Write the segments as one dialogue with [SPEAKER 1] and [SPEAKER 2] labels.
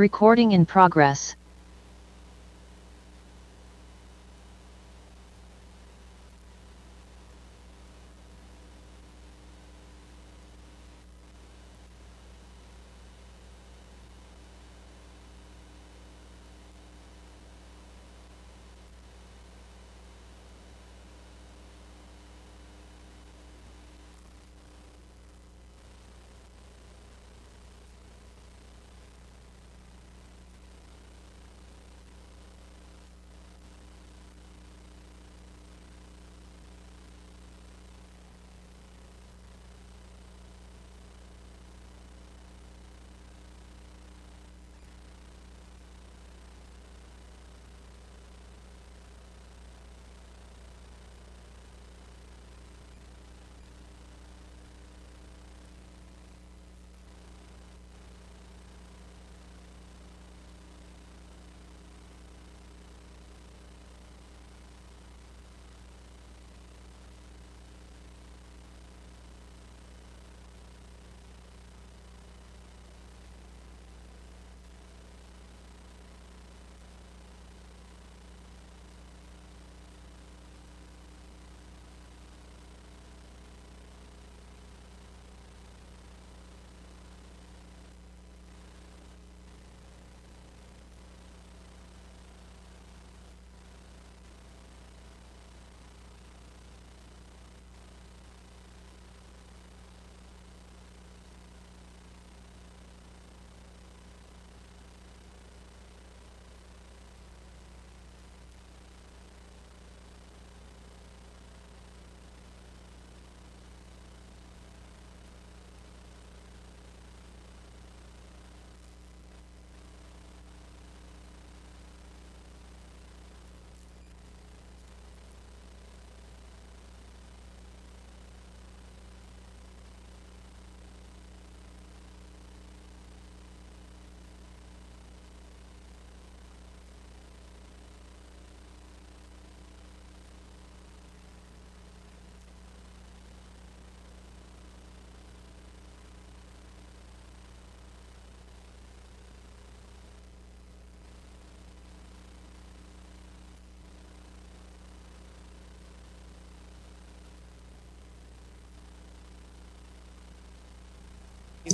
[SPEAKER 1] Recording in progress.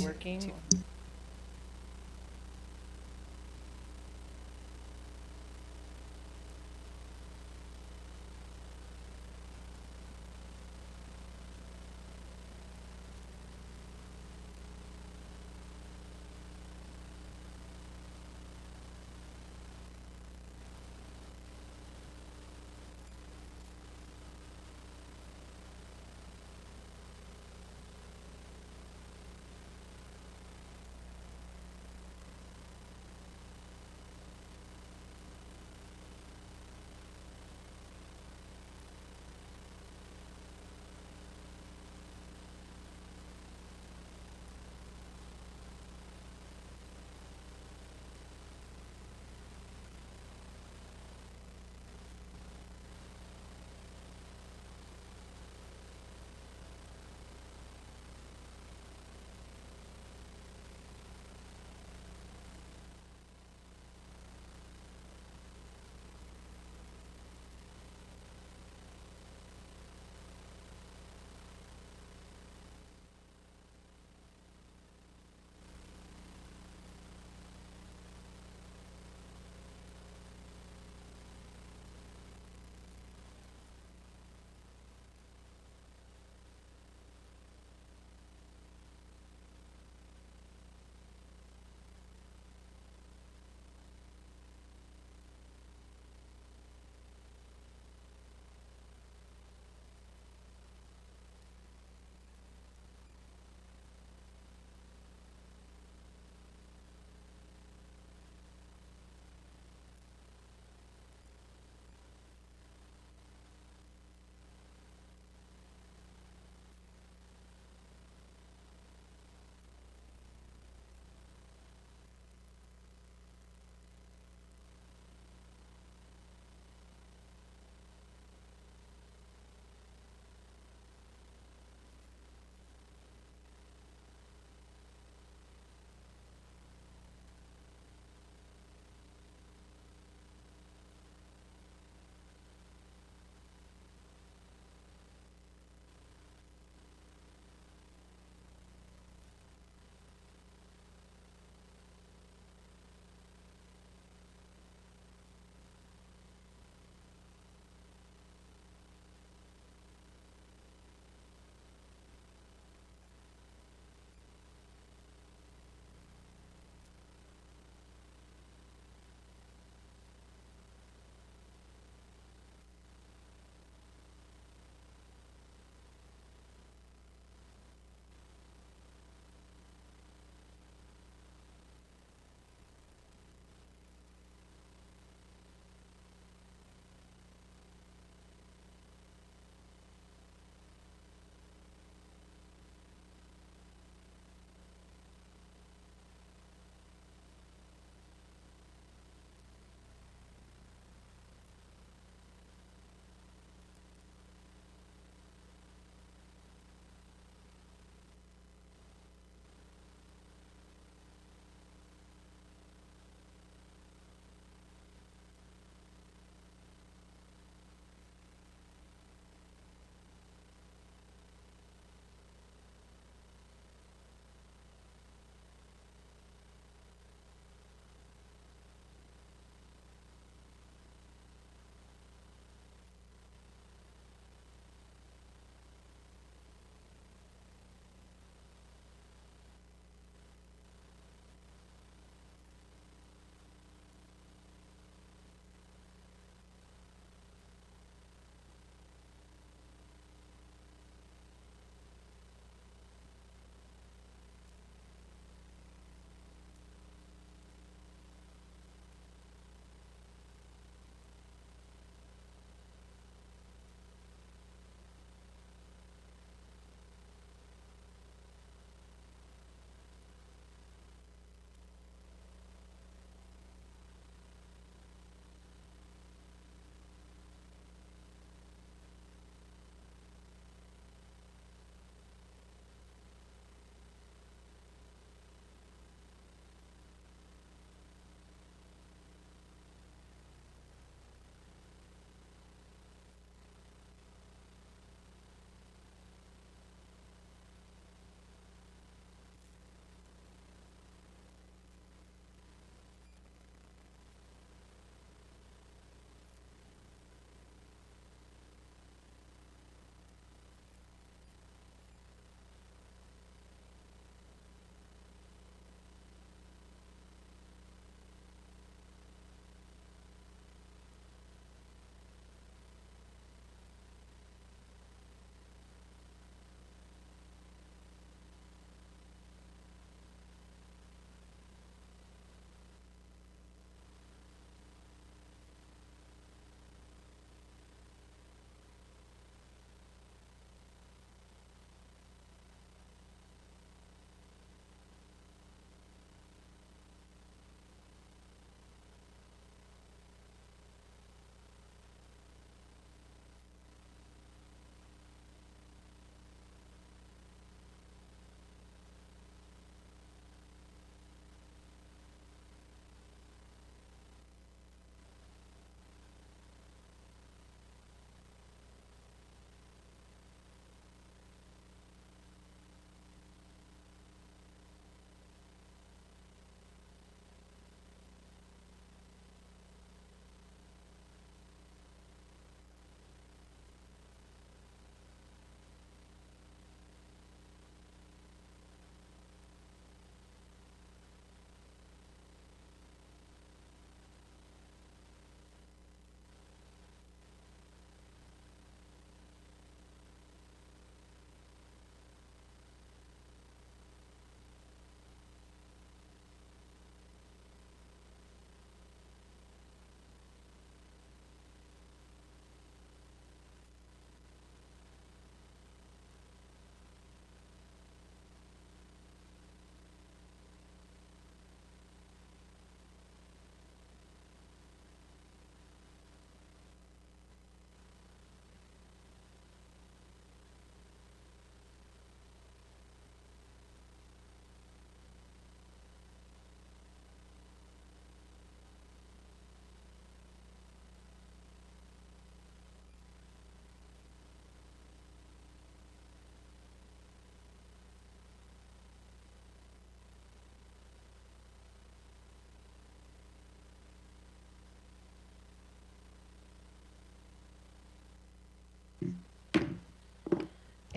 [SPEAKER 2] Working.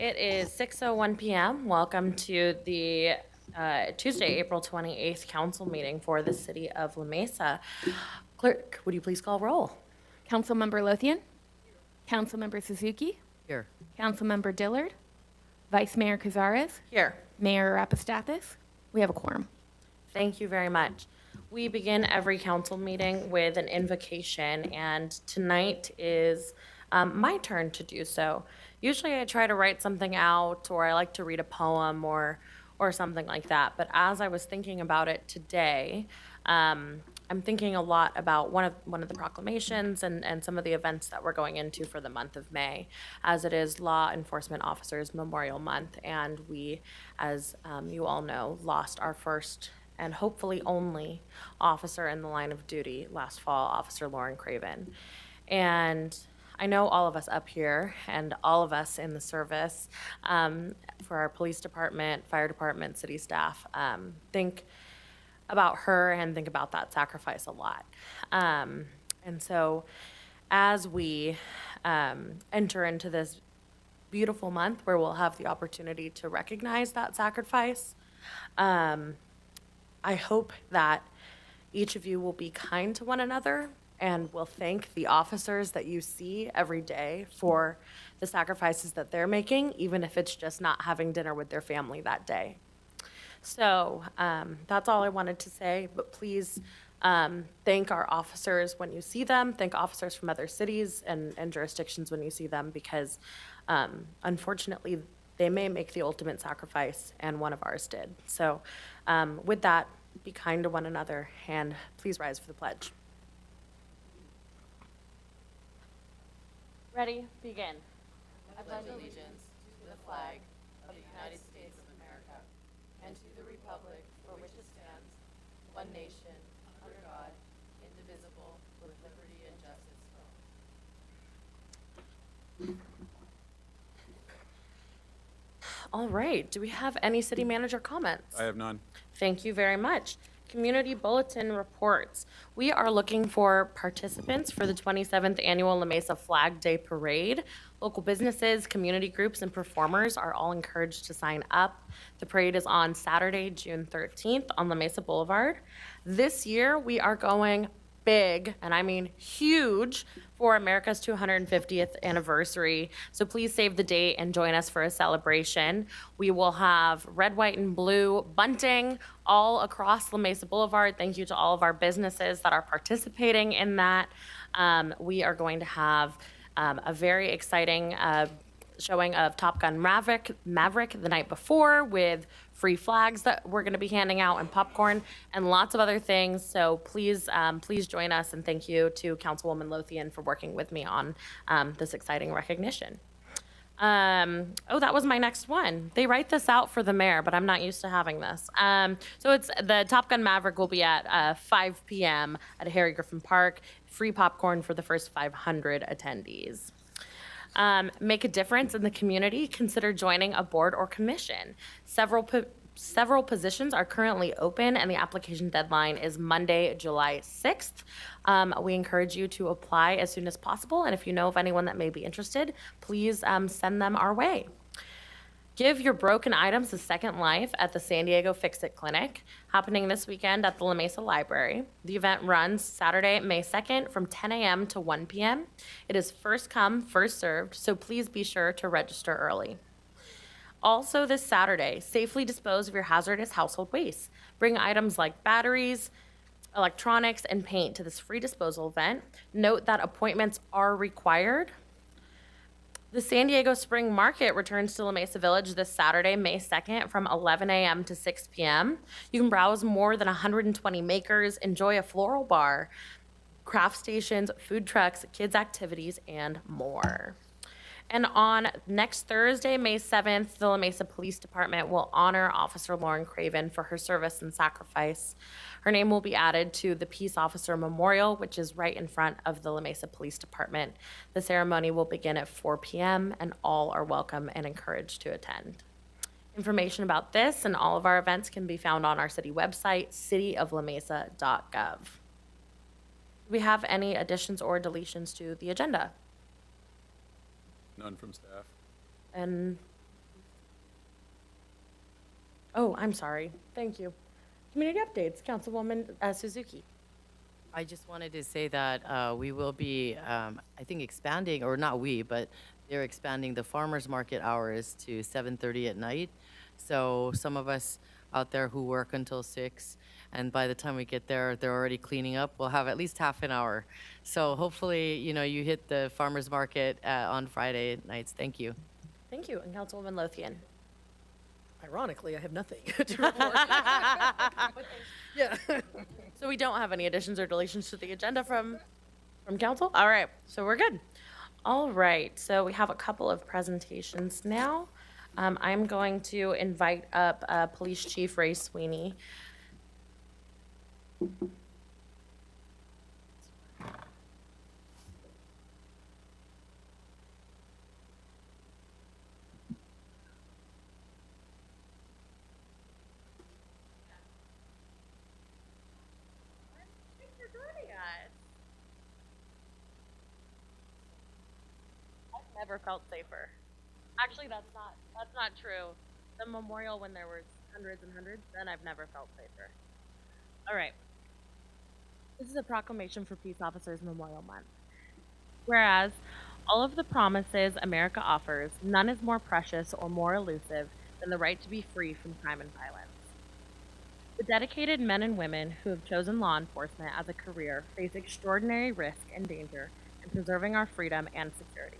[SPEAKER 1] It is 6:01 p.m. Welcome to the Tuesday, April 28th council meeting for the city of La Mesa. Clerk, would you please call roll?
[SPEAKER 2] Councilmember Lothian. Councilmember Suzuki.
[SPEAKER 3] Here.
[SPEAKER 2] Councilmember Dillard. Vice Mayor Cazares.
[SPEAKER 1] Here.
[SPEAKER 2] Mayor Rapistathis. We have a quorum.
[SPEAKER 1] Thank you very much. We begin every council meeting with an invocation, and tonight is my turn to do so. Usually I try to write something out, or I like to read a poem or something like that. But as I was thinking about it today, I'm thinking a lot about one of the proclamations and some of the events that we're going into for the month of May, as it is Law Enforcement Officers Memorial Month, and we, as you all know, lost our first and hopefully only officer in the line of duty last fall, Officer Lauren Craven. And I know all of us up here and all of us in the service, for our police department, fire department, city staff, think about her and think about that sacrifice a lot. And so as we enter into this beautiful month where we'll have the opportunity to recognize that sacrifice, I hope that each of you will be kind to one another and will thank the officers that you see every day for the sacrifices that they're making, even if it's just not having dinner with their family that day. So that's all I wanted to say, but please thank our officers when you see them, thank officers from other cities and jurisdictions when you see them, because unfortunately, they may make the ultimate sacrifice, and one of ours did. So with that, be kind to one another, and please rise for the pledge. Ready? Begin.
[SPEAKER 4] I pledge allegiance to the flag of the United States of America and to the republic for which it stands, one nation, under God, indivisible, with liberty and justice for all.
[SPEAKER 1] All right. Do we have any city manager comments?
[SPEAKER 5] I have none.
[SPEAKER 1] Thank you very much. Community bulletin reports. We are looking for participants for the 27th annual La Mesa Flag Day Parade. Local businesses, community groups, and performers are all encouraged to sign up. The parade is on Saturday, June 13th on La Mesa Boulevard. This year, we are going big, and I mean huge, for America's 250th anniversary. So please save the date and join us for a celebration. We will have red, white, and blue bunting all across La Mesa Boulevard. Thank you to all of our businesses that are participating in that. We are going to have a very exciting showing of Top Gun Maverick the night before, with free flags that we're going to be handing out and popcorn and lots of other things. So please join us, and thank you to Councilwoman Lothian for working with me on this exciting recognition. Oh, that was my next one. They write this out for the mayor, but I'm not used to having this. So it's the Top Gun Maverick will be at 5 p.m. at Harry Griffin Park. Free popcorn for the first 500 attendees. Make a difference in the community. Consider joining a board or commission. Several positions are currently open, and the application deadline is Monday, July 6th. We encourage you to apply as soon as possible, and if you know of anyone that may be interested, please send them our way. Give your broken items a second life at the San Diego Fix-It Clinic, happening this weekend at the La Mesa Library. The event runs Saturday, May 2nd from 10 a.m. to 1 p.m. It is first come, first served, so please be sure to register early. Also this Saturday, safely dispose of your hazardous household waste. Bring items like batteries, electronics, and paint to this free disposal event. Note that appointments are required. The San Diego Spring Market returns to La Mesa Village this Saturday, May 2nd from 11 a.m. to 6 p.m. You can browse more than 120 makers, enjoy a floral bar, craft stations, food trucks, kids' activities, and more. And on next Thursday, May 7th, the La Mesa Police Department will honor Officer Lauren Craven for her service and sacrifice. Her name will be added to the Peace Officer Memorial, which is right in front of the La Mesa Police Department. The ceremony will begin at 4 p.m., and all are welcome and encouraged to attend. Information about this and all of our events can be found on our city website, cityoflamesa.gov. Do we have any additions or deletions to the agenda?
[SPEAKER 5] None from staff.
[SPEAKER 1] And Oh, I'm sorry. Thank you. Community updates, Councilwoman Suzuki.
[SPEAKER 4] I just wanted to say that we will be, I think, expanding, or not we, but they're expanding the farmers market hours to 7:30 at night. So some of us out there who work until 6, and by the time we get there, they're already cleaning up. We'll have at least half an hour. So hopefully, you hit the farmers market on Friday nights. Thank you.
[SPEAKER 1] Thank you. And Councilwoman Lothian.
[SPEAKER 3] Ironically, I have nothing to report. Yeah.
[SPEAKER 1] So we don't have any additions or deletions to the agenda from council? All right, so we're good. All right, so we have a couple of presentations now. I'm going to invite up Police Chief Ray Sweeney. Thanks for joining us. I've never felt safer. Actually, that's not true. The memorial when there were hundreds and hundreds, then I've never felt safer. All right. This is a proclamation for Peace Officers Memorial Month. Whereas all of the promises America offers, none is more precious or more elusive than the right to be free from crime and violence. The dedicated men and women who have chosen law enforcement as a career face extraordinary risk and danger in preserving our freedom and security.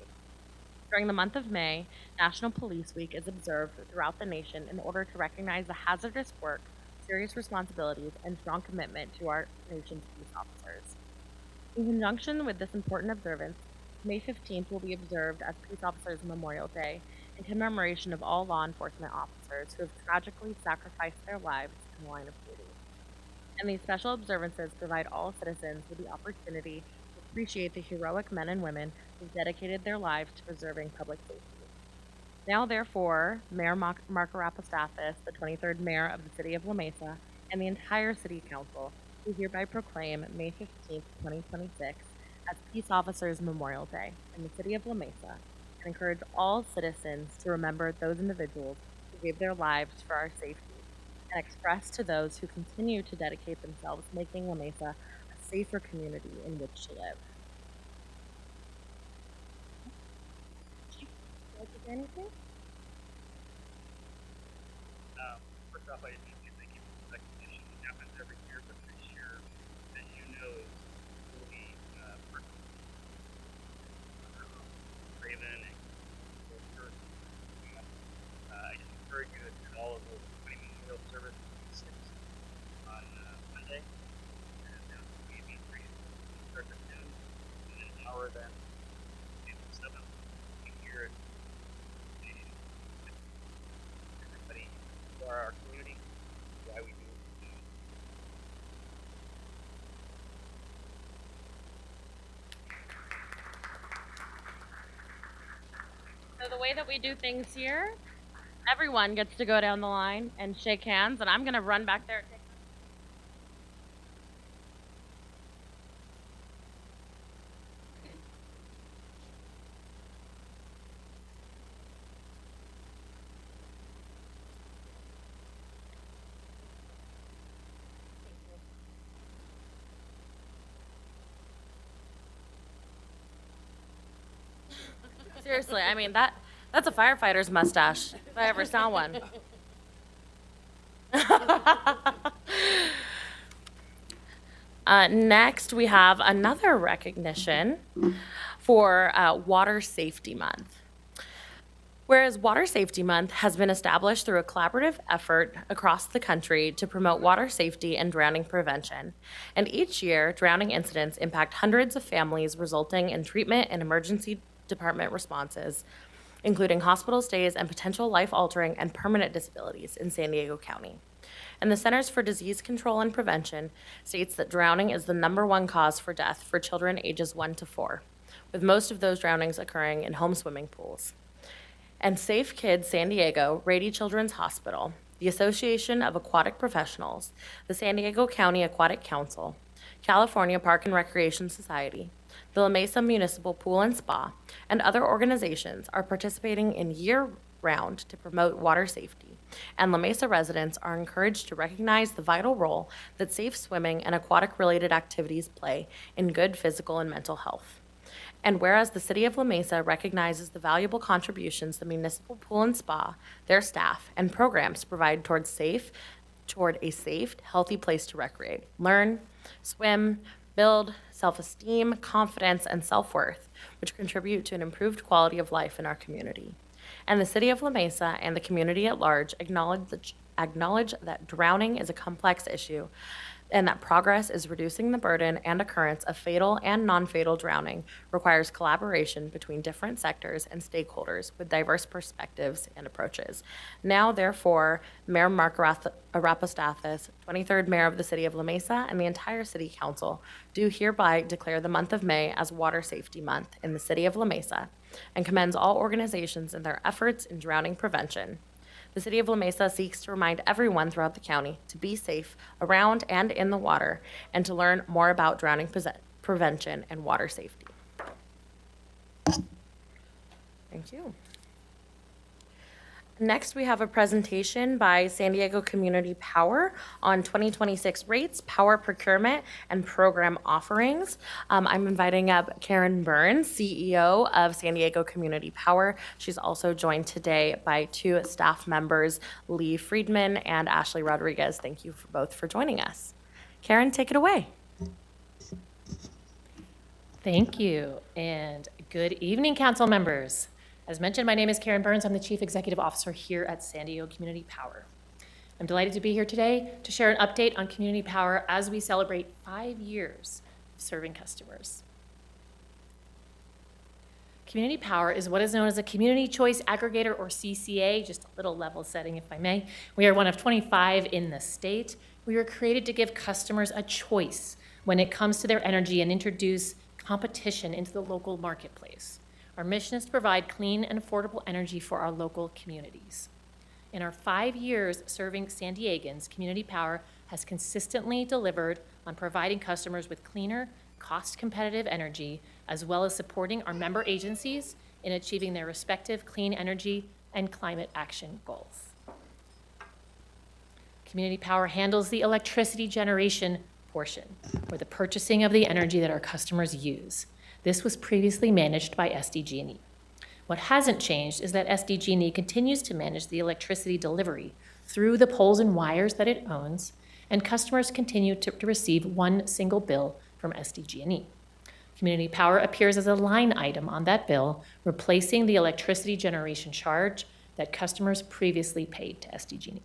[SPEAKER 1] During the month of May, National Police Week is observed throughout the nation in order to recognize the hazardous work, serious responsibilities, and strong commitment to our nation's police officers. In conjunction with this important observance, May 15th will be observed as Peace Officers Memorial Day in commemoration of all law enforcement officers who have tragically sacrificed their lives in the line of duty. And these special observances provide all citizens with the opportunity to appreciate the heroic men and women who've dedicated their lives to preserving public safety. Now, therefore, Mayor Mark Arapastathis, the 23rd Mayor of the City of La Mesa, and the entire City Council do hereby proclaim May 15th, 2026 as Peace Officers Memorial Day in the City of La Mesa and encourage all citizens to remember those individuals who gave their lives for our safety and express to those who continue to dedicate themselves making La Mesa a safer community in which to live. Chief, would you like to say anything?
[SPEAKER 5] First off, I just need to thank you for the recognition. It happens every year, but this year, as you know, is really personal. Raven and Church. I just encourage you to attend all of those 20 memorial services on Monday, and we be free to start at noon, and then an hour then to 7 here at everybody for our community, why we do it.
[SPEAKER 1] So the way that we do things here, everyone gets to go down the line and shake hands, and I'm gonna run back there and take. Seriously, I mean that's a firefighter's mustache if I ever saw one. Next, we have another recognition for Water Safety Month. Whereas Water Safety Month has been established through a collaborative effort across the country to promote water safety and drowning prevention. And each year, drowning incidents impact hundreds of families, resulting in treatment and emergency department responses, including hospital stays and potential life-altering and permanent disabilities in San Diego County. And the Centers for Disease Control and Prevention states that drowning is the #1 cause for death for children ages 1 to 4, with most of those drownings occurring in home swimming pools. And Safe Kids San Diego, Rady Children's Hospital, the Association of Aquatic Professionals, the San Diego County Aquatic Council, California Park and Recreation Society, the La Mesa Municipal Pool and Spa, and other organizations are participating in year-round to promote water safety and La Mesa residents are encouraged to recognize the vital role that safe swimming and aquatic-related activities play in good physical and mental health. And whereas the City of La Mesa recognizes the valuable contributions the municipal pool and spa, their staff, and programs provide toward a safe, healthy place to recreate, learn, swim, build self-esteem, confidence, and self-worth, which contribute to an improved quality of life in our community. And the City of La Mesa and the community at large acknowledge that drowning is a complex issue and that progress is reducing the burden and occurrence of fatal and non-fatal drowning requires collaboration between different sectors and stakeholders with diverse perspectives and approaches. Now, therefore, Mayor Mark Arapastathis, 23rd Mayor of the City of La Mesa, and the entire City Council do hereby declare the month of May as Water Safety Month in the City of La Mesa and commends all organizations in their efforts in drowning prevention. The City of La Mesa seeks to remind everyone throughout the county to be safe around and in the water and to learn more about drowning prevention and water safety. Thank you. Next, we have a presentation by San Diego Community Power on 2026 rates, power procurement, and program offerings. I'm inviting up Karen Burns, CEO of San Diego Community Power. She's also joined today by two staff members, Lee Friedman and Ashley Rodriguez. Thank you both for joining us. Karen, take it away.
[SPEAKER 6] Thank you, and good evening, council members. As mentioned, my name is Karen Burns. I'm the Chief Executive Officer here at San Diego Community Power. I'm delighted to be here today to share an update on Community Power as we celebrate 5 years of serving customers. Community Power is what is known as a Community Choice Aggregator, or CCA, just a little level setting if I may. We are one of 25 in the state. We were created to give customers a choice when it comes to their energy and introduce competition into the local marketplace. Our mission is to provide clean and affordable energy for our local communities. In our 5 years serving San Diegans, Community Power has consistently delivered on providing customers with cleaner, cost-competitive energy, as well as supporting our member agencies in achieving their respective clean energy and climate action goals. Community Power handles the electricity generation portion, or the purchasing of the energy that our customers use. This was previously managed by SDG&E. What hasn't changed is that SDG&E continues to manage the electricity delivery through the poles and wires that it owns, and customers continue to receive one single bill from SDG&E. Community Power appears as a line item on that bill, replacing the electricity generation charge that customers previously paid to SDG&E.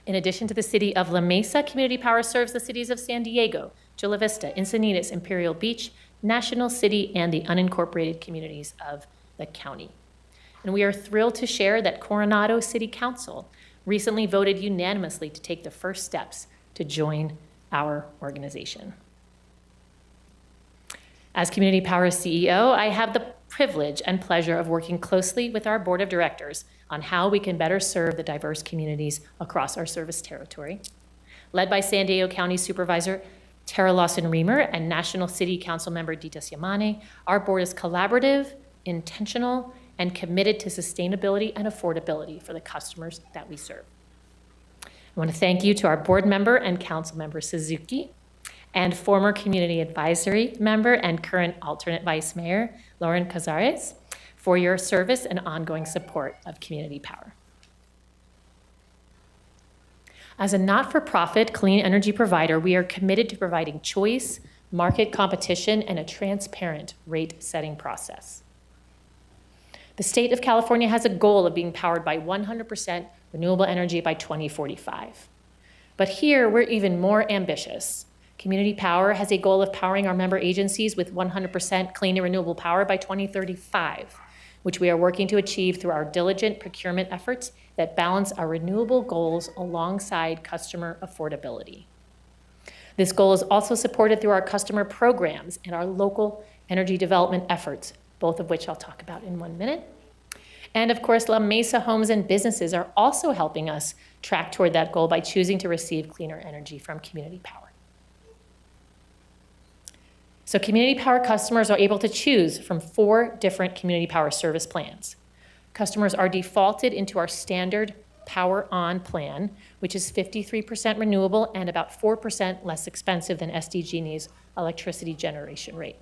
[SPEAKER 6] In addition to the City of La Mesa, Community Power serves the cities of San Diego, Chula Vista, Encinitas, Imperial Beach, National City, and the unincorporated communities of the county. And we are thrilled to share that Coronado City Council recently voted unanimously to take the first steps to join our organization. As Community Power's CEO, I have the privilege and pleasure of working closely with our board of directors on how we can better serve the diverse communities across our service territory. Led by San Diego County Supervisor Tara Lawson-Reamer and National City Council member Dita Siamane, our board is collaborative, intentional, and committed to sustainability and affordability for the customers that we serve. I want to thank you to our board member and council member Suzuki, and former community advisory member and current alternate vice mayor Lauren Cazares for your service and ongoing support of Community Power. As a not-for-profit clean energy provider, we are committed to providing choice, market competition, and a transparent rate-setting process. The state of California has a goal of being powered by 100% renewable energy by 2045. But here, we're even more ambitious. Community Power has a goal of powering our member agencies with 100% clean and renewable power by 2035, which we are working to achieve through our diligent procurement efforts that balance our renewable goals alongside customer affordability. This goal is also supported through our customer programs and our local energy development efforts, both of which I'll talk about in 1 minute. And of course, La Mesa homes and businesses are also helping us track toward that goal by choosing to receive cleaner energy from Community Power. So Community Power customers are able to choose from 4 different Community Power service plans. Customers are defaulted into our standard Power On plan, which is 53% renewable and about 4% less expensive than SDG&E's electricity generation rate.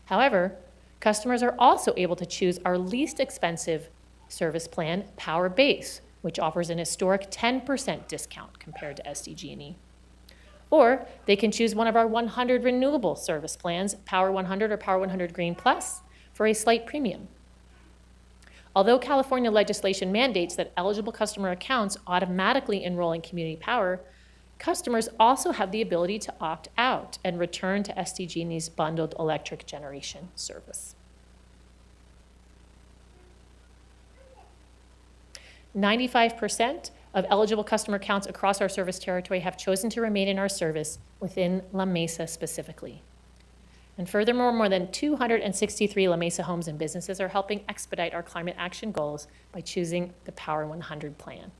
[SPEAKER 6] However, customers are also able to choose our least expensive service plan, Power Base, which offers an historic 10% discount compared to SDG&E. Or they can choose one of our 100 renewable service plans, Power 100 or Power 100 Green Plus, for a slight premium. Although California legislation mandates that eligible customer accounts automatically enroll in community power, customers also have the ability to opt out and return to SDG&E's bundled electric generation service. 95% of eligible customer accounts across our service territory have chosen to remain in our service within La Mesa specifically. And furthermore, more than 263 La Mesa homes and businesses are helping expedite our climate action goals by choosing the Power 100 plan.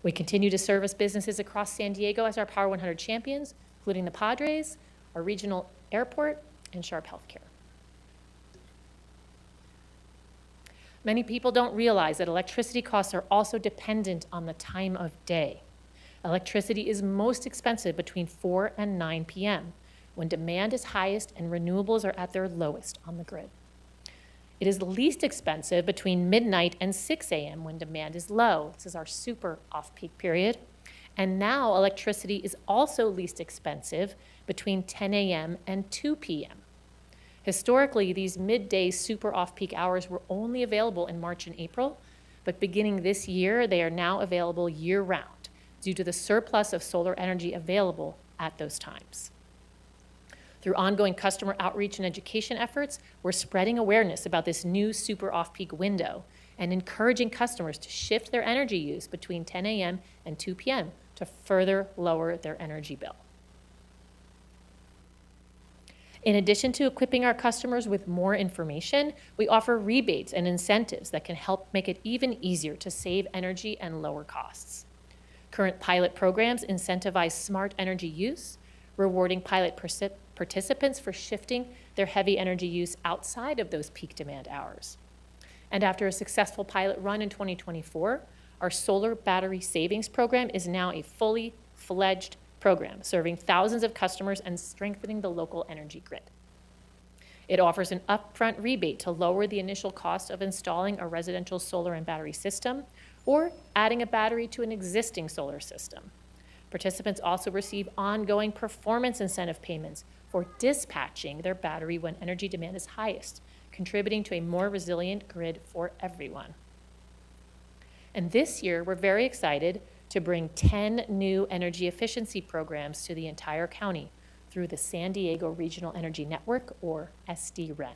[SPEAKER 6] We continue to service businesses across San Diego as our Power 100 champions, including the Padres, our regional airport, and Sharp Healthcare. Many people don't realize that electricity costs are also dependent on the time of day. Electricity is most expensive between 4 and 9 p.m., when demand is highest and renewables are at their lowest on the grid. It is least expensive between midnight and 6 a.m. when demand is low. This is our super off-peak period. And now electricity is also least expensive between 10 a.m. and 2 p.m. Historically, these midday super off-peak hours were only available in March and April, but beginning this year, they are now available year-round due to the surplus of solar energy available at those times. Through ongoing customer outreach and education efforts, we're spreading awareness about this new super off-peak window and encouraging customers to shift their energy use between 10 a.m. and 2 p.m. to further lower their energy bill. In addition to equipping our customers with more information, we offer rebates and incentives that can help make it even easier to save energy and lower costs. Current pilot programs incentivize smart energy use, rewarding pilot participants for shifting their heavy energy use outside of those peak demand hours. And after a successful pilot run in 2024, our solar battery savings program is now a fully fledged program, serving thousands of customers and strengthening the local energy grid. It offers an upfront rebate to lower the initial cost of installing a residential solar and battery system or adding a battery to an existing solar system. Participants also receive ongoing performance incentive payments for dispatching their battery when energy demand is highest, contributing to a more resilient grid for everyone. And this year, we're very excited to bring 10 new energy efficiency programs to the entire county through the San Diego Regional Energy Network, or SD-REN.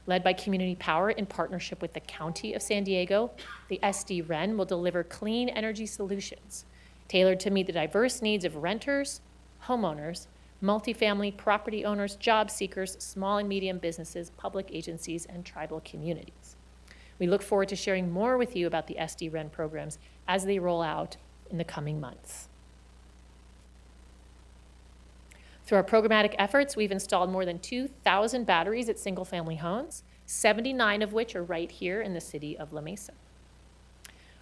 [SPEAKER 6] Led by Community Power in partnership with the County of San Diego, the SD-REN will deliver clean energy solutions tailored to meet the diverse needs of renters, homeowners, multifamily property owners, job seekers, small and medium businesses, public agencies, and tribal communities. We look forward to sharing more with you about the SD-REN programs as they roll out in the coming months. Through our programmatic efforts, we've installed more than 2,000 batteries at single-family homes, 79 of which are right here in the city of La Mesa.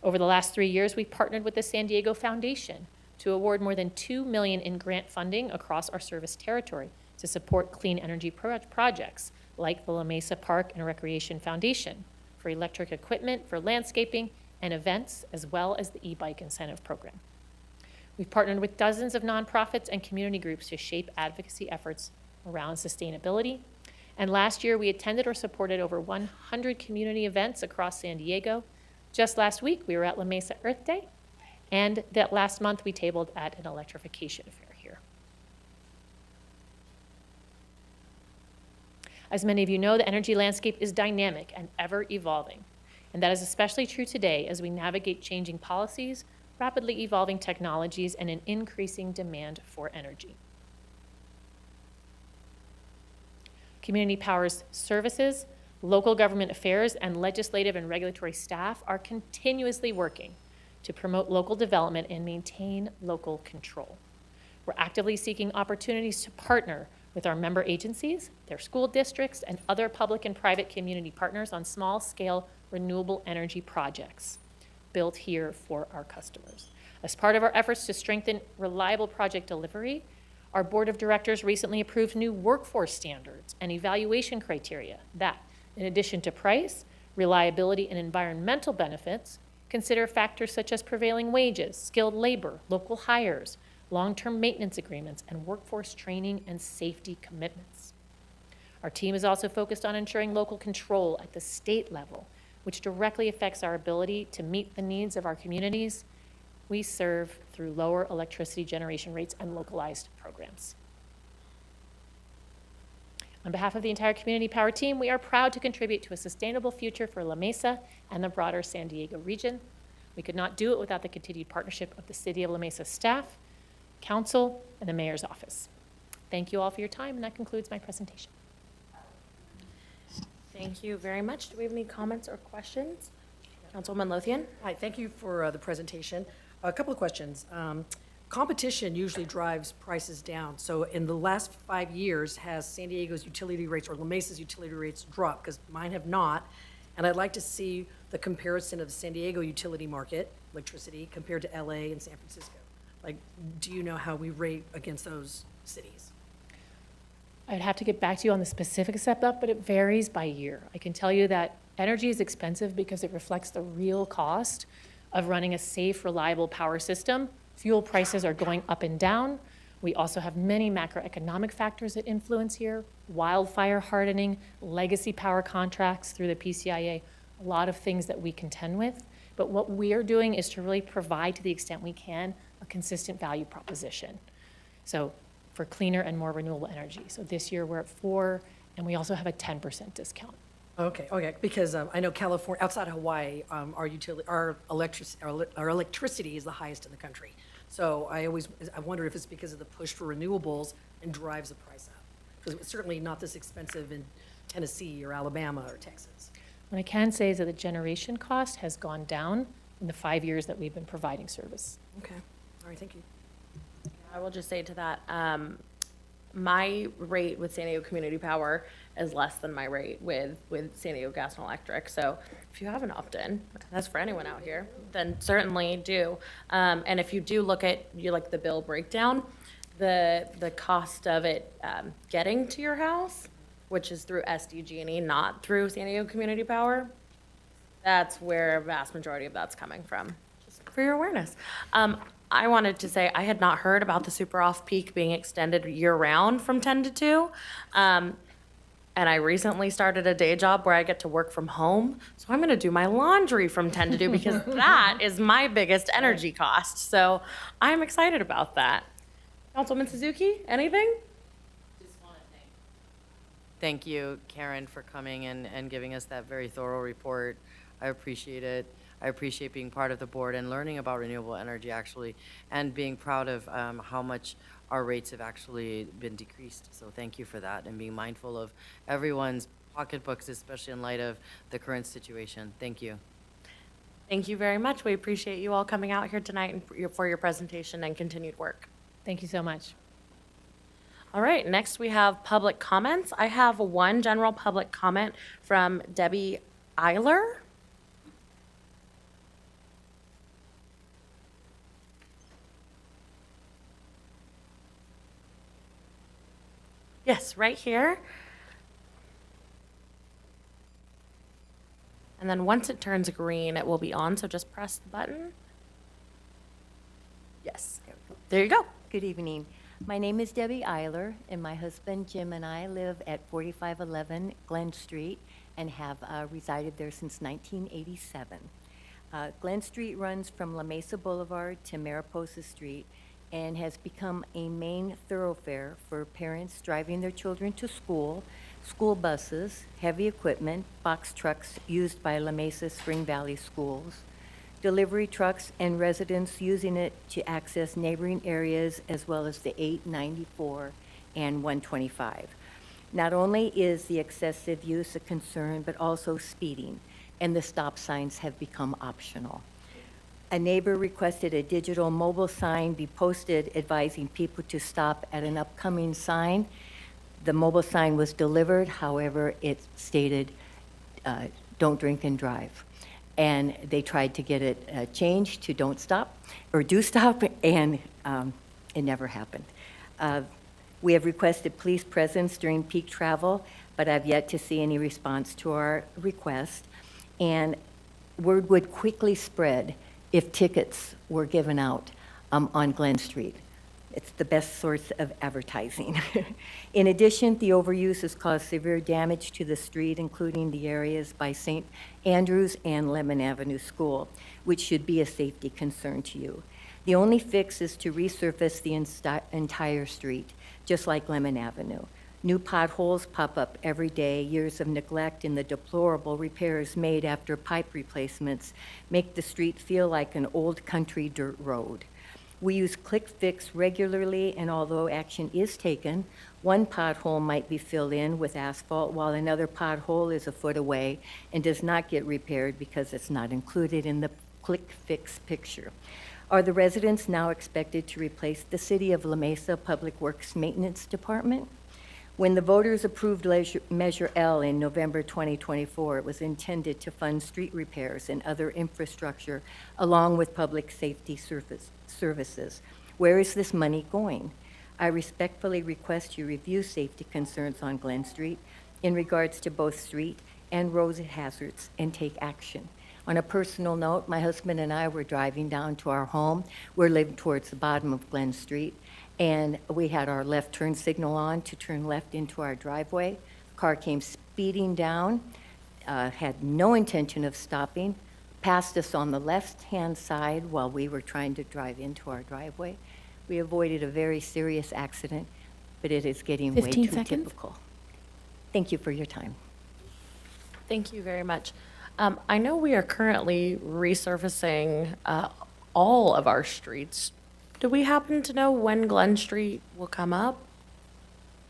[SPEAKER 6] Over the last 3 years, we've partnered with the San Diego Foundation to award more than $2 million in grant funding across our service territory to support clean energy projects like the La Mesa Park and Recreation Foundation for electric equipment, for landscaping, and events, as well as the e-bike incentive program. We've partnered with dozens of nonprofits and community groups to shape advocacy efforts around sustainability. And last year, we attended or supported over 100 community events across San Diego. Just last week, we were at La Mesa Earth Day, and that last month, we tabled at an electrification fair here. As many of you know, the energy landscape is dynamic and ever evolving. And that is especially true today as we navigate changing policies, rapidly evolving technologies, and an increasing demand for energy. Community Power's services, local government affairs, and legislative and regulatory staff are continuously working to promote local development and maintain local control. We're actively seeking opportunities to partner with our member agencies, their school districts, and other public and private community partners on small-scale renewable energy projects built here for our customers. As part of our efforts to strengthen reliable project delivery, our board of directors recently approved new workforce standards and evaluation criteria that, in addition to price, reliability, and environmental benefits, consider factors such as prevailing wages, skilled labor, local hires, long-term maintenance agreements, and workforce training and safety commitments. Our team is also focused on ensuring local control at the state level, which directly affects our ability to meet the needs of our communities we serve through lower electricity generation rates and localized programs. On behalf of the entire Community Power team, we are proud to contribute to a sustainable future for La Mesa and the broader San Diego region. We could not do it without the continued partnership of the City of La Mesa staff, council, and the mayor's office. Thank you all for your time, and that concludes my presentation.
[SPEAKER 1] Thank you very much. Do we have any comments or questions? Councilwoman Lothian?
[SPEAKER 3] Hi, thank you for the presentation. A couple of questions. Competition usually drives prices down. So in the last 5 years, has San Diego's utility rates or La Mesa's utility rates dropped? Because mine have not. And I'd like to see the comparison of the San Diego utility market, electricity, compared to LA and San Francisco. Like, do you know how we rate against those cities?
[SPEAKER 6] I'd have to get back to you on the specific step-up, but it varies by year. I can tell you that energy is expensive because it reflects the real cost of running a safe, reliable power system. Fuel prices are going up and down. We also have many macroeconomic factors that influence here: wildfire hardening, legacy power contracts through the PCIA, a lot of things that we contend with. But what we are doing is to really provide, to the extent we can, a consistent value proposition. So for cleaner and more renewable energy. So this year we're at 4, and we also have a 10% discount.
[SPEAKER 3] Okay, because I know California, outside of Hawaii, our electricity is the highest in the country. So I wonder if it's because of the push for renewables and drives the price up. Because it's certainly not this expensive in Tennessee or Alabama or Texas.
[SPEAKER 6] What I can say is that the generation cost has gone down in the 5 years that we've been providing service.
[SPEAKER 3] Okay, all right, thank you.
[SPEAKER 1] I will just say to that, my rate with San Diego Community Power is less than my rate with San Diego Gas and Electric. So if you have an opt-in, that's for anyone out here, then certainly do. And if you do look at the bill breakdown, the cost of it getting to your house, which is through SDG&E, not through San Diego Community Power, that's where a vast majority of that's coming from, just for your awareness. I wanted to say I had not heard about the super off-peak being extended year-round from 10 to 2. And I recently started a day job where I get to work from home. So I'm going to do my laundry from 10 to 2 because that is my biggest energy cost. So I'm excited about that. Councilman Suzuki, anything?
[SPEAKER 4] Just want to thank you, Karen, for coming and giving us that very thorough report. I appreciate it. I appreciate being part of the board and learning about renewable energy, actually, and being proud of how much our rates have actually been decreased. So thank you for that, and being mindful of everyone's pocketbooks, especially in light of the current situation. Thank you.
[SPEAKER 1] Thank you very much. We appreciate you all coming out here tonight and for your presentation and continued work.
[SPEAKER 6] Thank you so much.
[SPEAKER 1] All right, next we have public comments. I have one general public comment from Debbie Eiler. Yes, right here. And then once it turns green, it will be on, so just press the button. Yes, there you go.
[SPEAKER 7] Good evening. My name is Debbie Eiler, and my husband Jim and I live at 4511 Glen Street and have resided there since 1987. Glen Street runs from La Mesa Boulevard to Mariposa Street and has become a main thoroughfare for parents driving their children to school, school buses, heavy equipment, box trucks used by La Mesa Spring Valley schools, delivery trucks, and residents using it to access neighboring areas as well as the 894 and 125. Not only is the excessive use a concern, but also speeding, and the stop signs have become optional. A neighbor requested a digital mobile sign be posted advising people to stop at an upcoming sign. The mobile sign was delivered, however, it stated don't drink and drive. And they tried to get it changed to don't stop, or do stop, and it never happened. We have requested police presence during peak travel, but I've yet to see any response to our request. And word would quickly spread if tickets were given out on Glen Street. It's the best source of advertising. In addition, the overuse has caused severe damage to the street, including the areas by St. Andrews and Lemon Avenue School, which should be a safety concern to you. The only fix is to resurface the entire street, just like Lemon Avenue. New potholes pop up every day. Years of neglect and the deplorable repairs made after pipe replacements make the street feel like an old country dirt road. We use Click Fix regularly, and although action is taken, one pothole might be filled in with asphalt while another pothole is a foot away and does not get repaired because it's not included in the Click Fix picture. Are the residents now expected to replace the City of La Mesa Public Works Maintenance Department? When the voters approved Measure L in November 2024, it was intended to fund street repairs and other infrastructure along with public safety services. Where is this money going? I respectfully request you review safety concerns on Glen Street in regards to both street and road hazards and take action. On a personal note, my husband and I were driving down to our home. We're living towards the bottom of Glen Street, and we had our left turn signal on to turn left into our driveway. Car came speeding down, had no intention of stopping, passed us on the left-hand side while we were trying to drive into our driveway. We avoided a very serious accident, but it is getting way
[SPEAKER 2] 15
[SPEAKER 7] too
[SPEAKER 2] seconds.
[SPEAKER 7] typical. Thank you for your time.
[SPEAKER 1] Thank you very much. I know we are currently resurfacing all of our streets. Do we happen to know when Glen Street will come up?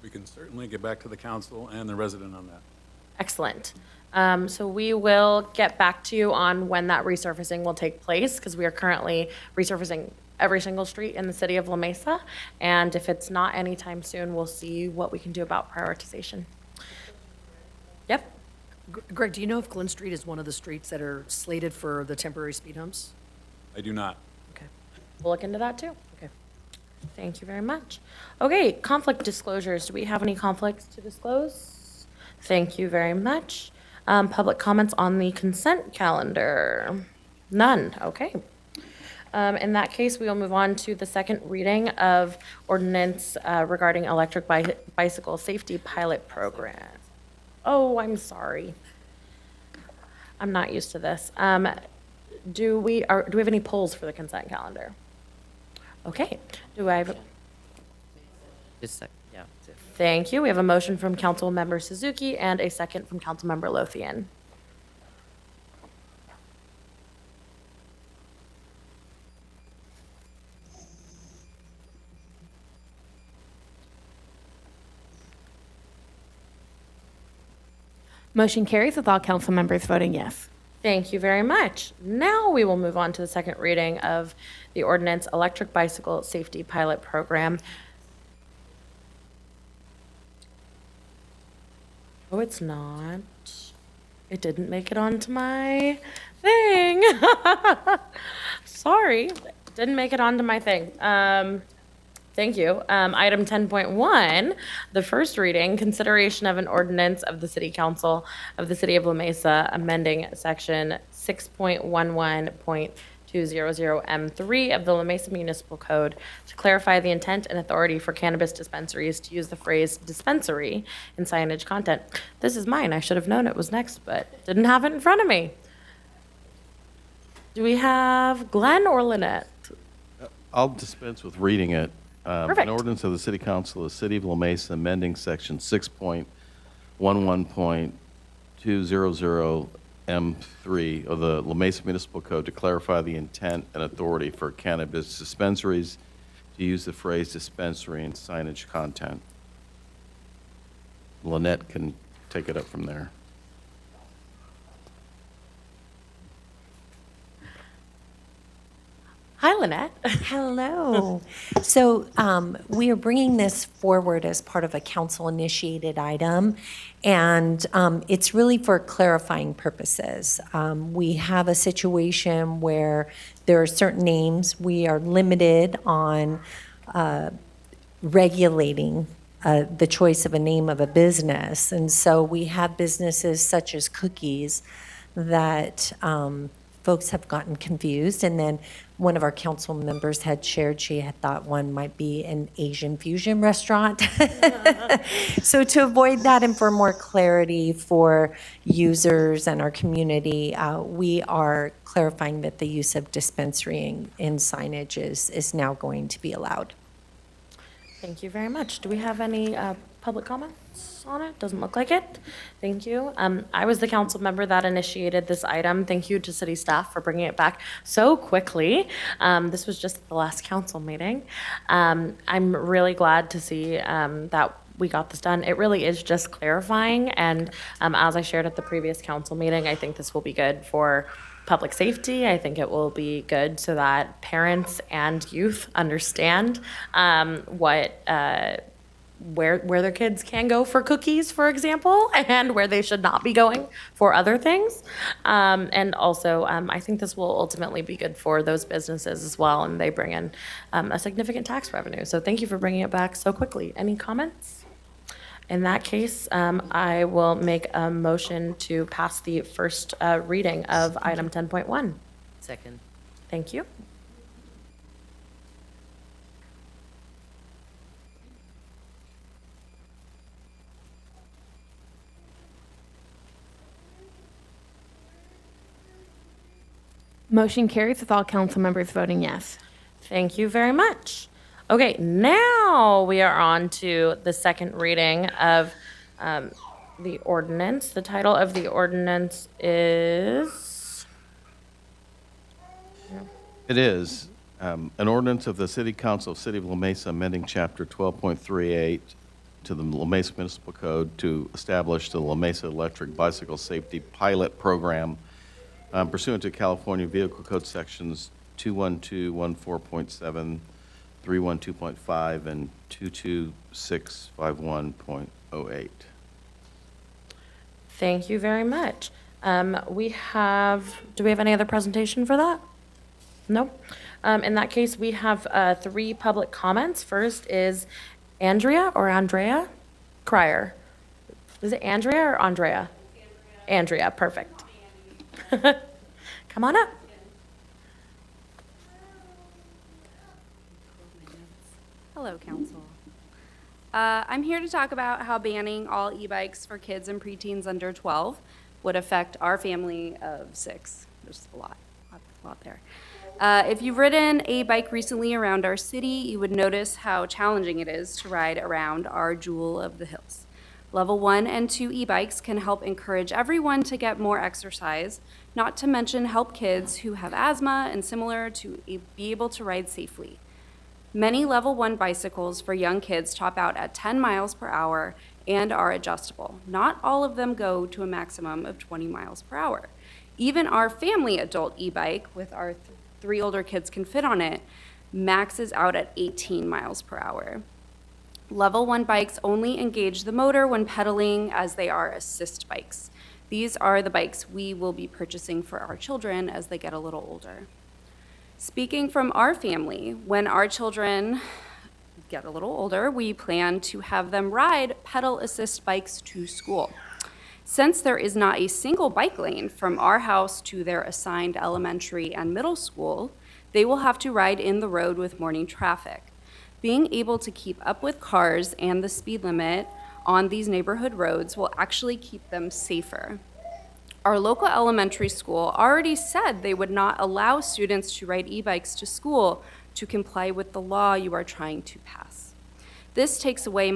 [SPEAKER 8] We can certainly get back to the council and the resident on that.
[SPEAKER 1] Excellent. So we will get back to you on when that resurfacing will take place, because we are currently resurfacing every single street in the city of La Mesa. And if it's not anytime soon, we'll see what we can do about prioritization. Yep.
[SPEAKER 3] Greg, do you know if Glen Street is one of the streets that are slated for the temporary speed humps?
[SPEAKER 8] I do not.
[SPEAKER 3] Okay.
[SPEAKER 1] We'll look into that too.
[SPEAKER 3] Okay.
[SPEAKER 1] Thank you very much. Okay, conflict disclosures. Do we have any conflicts to disclose? Thank you very much. Public comments on the consent calendar? None, okay. In that case, we will move on to the second reading of ordinance regarding electric bicycle safety pilot program. Oh, I'm sorry. I'm not used to this. Do we have any polls for the consent calendar? Okay. Do I have?
[SPEAKER 9] Just a sec, yeah.
[SPEAKER 1] Thank you. We have a motion from Councilmember Suzuki and a second from Councilmember Lothian.
[SPEAKER 2] Motion carries with all council members voting yes.
[SPEAKER 1] Thank you very much. Now we will move on to the second reading of the ordinance electric bicycle safety pilot program. Oh, it's not. It didn't make it onto my thing. Sorry, didn't make it onto my thing. Thank you. Item 10.1, the first reading, consideration of an ordinance of the City Council of the City of La Mesa amending section 6.11.200M3 of the La Mesa Municipal Code to clarify the intent and authority for cannabis dispensaries to use the phrase dispensary in signage content. This is mine. I should have known it was next, but didn't have it in front of me. Do we have Glenn or Lynette?
[SPEAKER 10] I'll dispense with reading it.
[SPEAKER 1] Perfect.
[SPEAKER 10] An ordinance of the City Council of the City of La Mesa amending section 6.11.200M3 of the La Mesa Municipal Code to clarify the intent and authority for cannabis dispensaries to use the phrase dispensary in signage content. Lynette can take it up from there.
[SPEAKER 1] Hi, Lynette.
[SPEAKER 11] Hello. So we are bringing this forward as part of a council-initiated item, and it's really for clarifying purposes. We have a situation where there are certain names. We are limited on regulating the choice of a name of a business. And so we have businesses such as Cookies that folks have gotten confused. And then one of our council members had shared she had thought one might be an Asian fusion restaurant. So to avoid that and for more clarity for users and our community, we are clarifying that the use of dispensary in signage is now going to be allowed.
[SPEAKER 1] Thank you very much. Do we have any public comments on it? Doesn't look like it. Thank you. I was the council member that initiated this item. Thank you to city staff for bringing it back so quickly. This was just the last council meeting. I'm really glad to see that we got this done. It really is just clarifying, and as I shared at the previous council meeting, I think this will be good for public safety. I think it will be good so that parents and youth understand where their kids can go for cookies, for example, and where they should not be going for other things. And also, I think this will ultimately be good for those businesses as well, and they bring in a significant tax revenue. So thank you for bringing it back so quickly. Any comments? In that case, I will make a motion to pass the first reading of item 10.1.
[SPEAKER 9] Second.
[SPEAKER 1] Thank you.
[SPEAKER 2] Motion carries with all council members voting yes.
[SPEAKER 1] Thank you very much. Okay, now we are on to the second reading of the ordinance. The title of the ordinance is...
[SPEAKER 10] It is an ordinance of the City Council of City of La Mesa amending Chapter 12.38 to the La Mesa Municipal Code to establish the La Mesa Electric Bicycle Safety Pilot Program pursuant to California Vehicle Code Sections 21214.7, 312.5, and 22651.08.
[SPEAKER 1] Thank you very much. Do we have any other presentation for that? No? In that case, we have 3 public comments. First is Andrea Cryer. Is it Andrea or Andrea? Andrea, perfect. Come on up.
[SPEAKER 12] Hello, Council. I'm here to talk about how banning all e-bikes for kids and preteens under 12 would affect our family of 6. There's a lot there. If you've ridden a bike recently around our city, you would notice how challenging it is to ride around our jewel of the hills. Level 1 and 2 e-bikes can help encourage everyone to get more exercise, not to mention help kids who have asthma and similar to be able to ride safely. Many level 1 bicycles for young kids top out at 10 miles per hour and are adjustable. Not all of them go to a maximum of 20 miles per hour. Even our family adult e-bike, with our 3 older kids can fit on it, maxes out at 18 miles per hour. Level 1 bikes only engage the motor when pedaling, as they are assist bikes. These are the bikes we will be purchasing for our children as they get a little older. Speaking from our family, when our children get a little older, we plan to have them ride pedal assist bikes to school. Since there is not a single bike lane from our house to their assigned elementary and middle school, they will have to ride in the road with morning traffic. Being able to keep up with cars and the speed limit on these neighborhood roads will actually keep them safer. Our local elementary school already said they would not allow students to ride e-bikes to school to comply with the law you are trying to pass. This takes away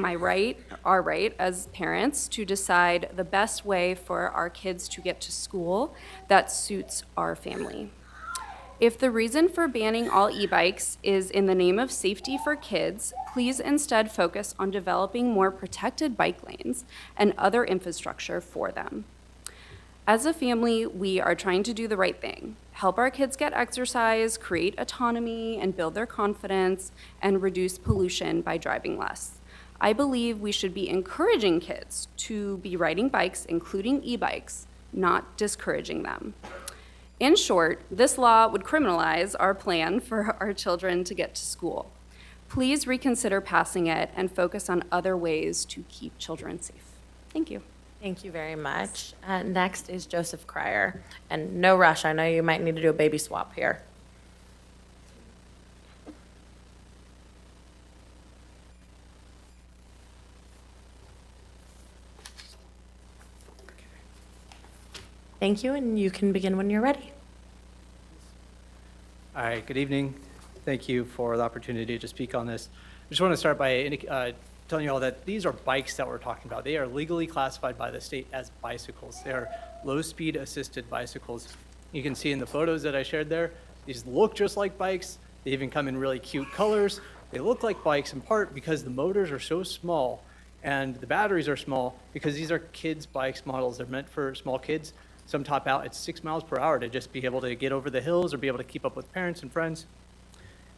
[SPEAKER 12] our right as parents to decide the best way for our kids to get to school that suits our family. If the reason for banning all e-bikes is in the name of safety for kids, please instead focus on developing more protected bike lanes and other infrastructure for them. As a family, we are trying to do the right thing, help our kids get exercise, create autonomy, and build their confidence, and reduce pollution by driving less. I believe we should be encouraging kids to be riding bikes, including e-bikes, not discouraging them. In short, this law would criminalize our plan for our children to get to school. Please reconsider passing it and focus on other ways to keep children safe. Thank you.
[SPEAKER 1] Thank you very much. Next is Joseph Cryer. And no rush, I know you might need to do a baby swap here. Thank you, and you can begin when you're ready.
[SPEAKER 13] All right, good evening. Thank you for the opportunity to speak on this. I just want to start by telling you all that these are bikes that we're talking about. They are legally classified by the state as bicycles. They are low-speed assisted bicycles. You can see in the photos that I shared there, these look just like bikes. They even come in really cute colors. They look like bikes in part because the motors are so small and the batteries are small because these are kids' bikes models. They're meant for small kids. Some top out at 6 miles per hour to just be able to get over the hills or be able to keep up with parents and friends.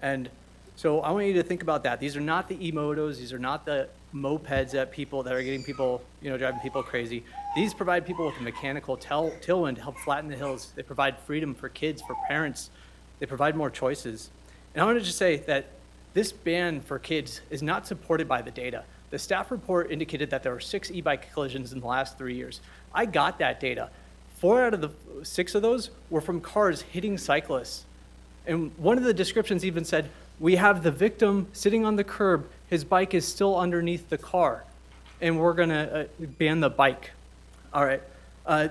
[SPEAKER 13] And so I want you to think about that. These are not the e-motos. These are not the mopeds that are getting people, driving people crazy. These provide people with a mechanical tailwind to help flatten the hills. They provide freedom for kids, for parents. They provide more choices. And I want to just say that this ban for kids is not supported by the data. The staff report indicated that there were 6 e-bike collisions in the last 3 years. I got that data. 4 out of the 6 of those were from cars hitting cyclists. And one of the descriptions even said, we have the victim sitting on the curb, his bike is still underneath the car, and we're gonna ban the bike. All right.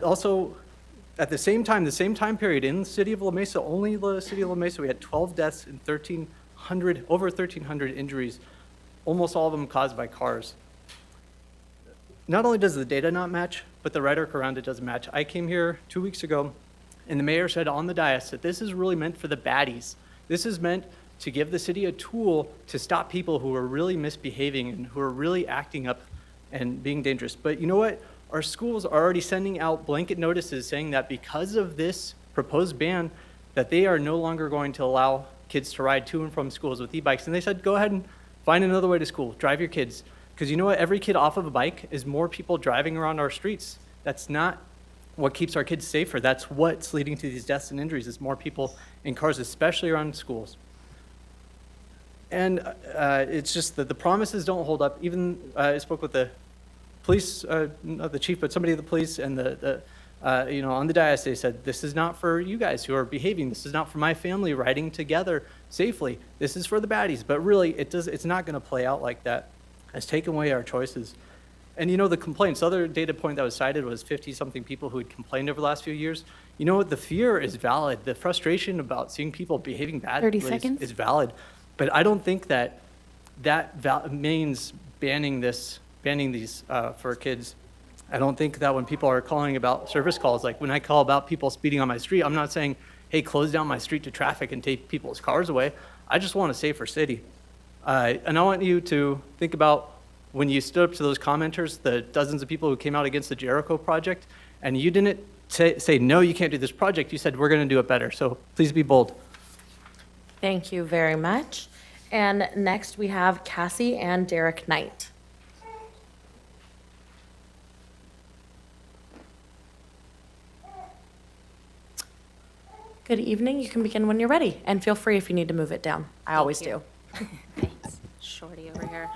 [SPEAKER 13] Also, at the same time period, in the city of La Mesa, only the city of La Mesa, we had 12 deaths and over 1,300 injuries, almost all of them caused by cars. Not only does the data not match, but the rhetoric around it doesn't match. I came here 2 weeks ago, and the mayor said on the dais that this is really meant for the baddies. This is meant to give the city a tool to stop people who are really misbehaving and who are really acting up and being dangerous. But you know what? Our schools are already sending out blanket notices saying that because of this proposed ban, that they are no longer going to allow kids to ride to and from schools with e-bikes. And they said, go ahead and find another way to school, drive your kids. Because you know what? Every kid off of a bike is more people driving around our streets. That's not what keeps our kids safer. That's what's leading to these deaths and injuries, is more people in cars, especially around schools. And it's just that the promises don't hold up. Even I spoke with the police, not the chief, but somebody of the police, and on the dais, they said, this is not for you guys who are behaving. This is not for my family riding together safely. This is for the baddies. But really, it's not going to play out like that. It's taken away our choices. And the complaints, the other data point that was cited was 50-something people who had complained over the last few years. You know what? The fear is valid. The frustration about seeing people behaving badly is valid. But I don't think that means banning these for kids. I don't think that when people are calling about service calls, like when I call about people speeding on my street, I'm not saying, hey, close down my street to traffic and take people's cars away. I just want a safer city. And I want you to think about when you stood up to those commenters, the dozens of people who came out against the Jericho project, and you didn't say, no, you can't do this project. You said, we're going to do it better. So please be bold.
[SPEAKER 1] Thank you very much. And next we have Cassie and Derek Knight. Good evening. You can begin when you're ready, and feel free if you need to move it down. I always do.
[SPEAKER 14] Thanks. Shorty over here.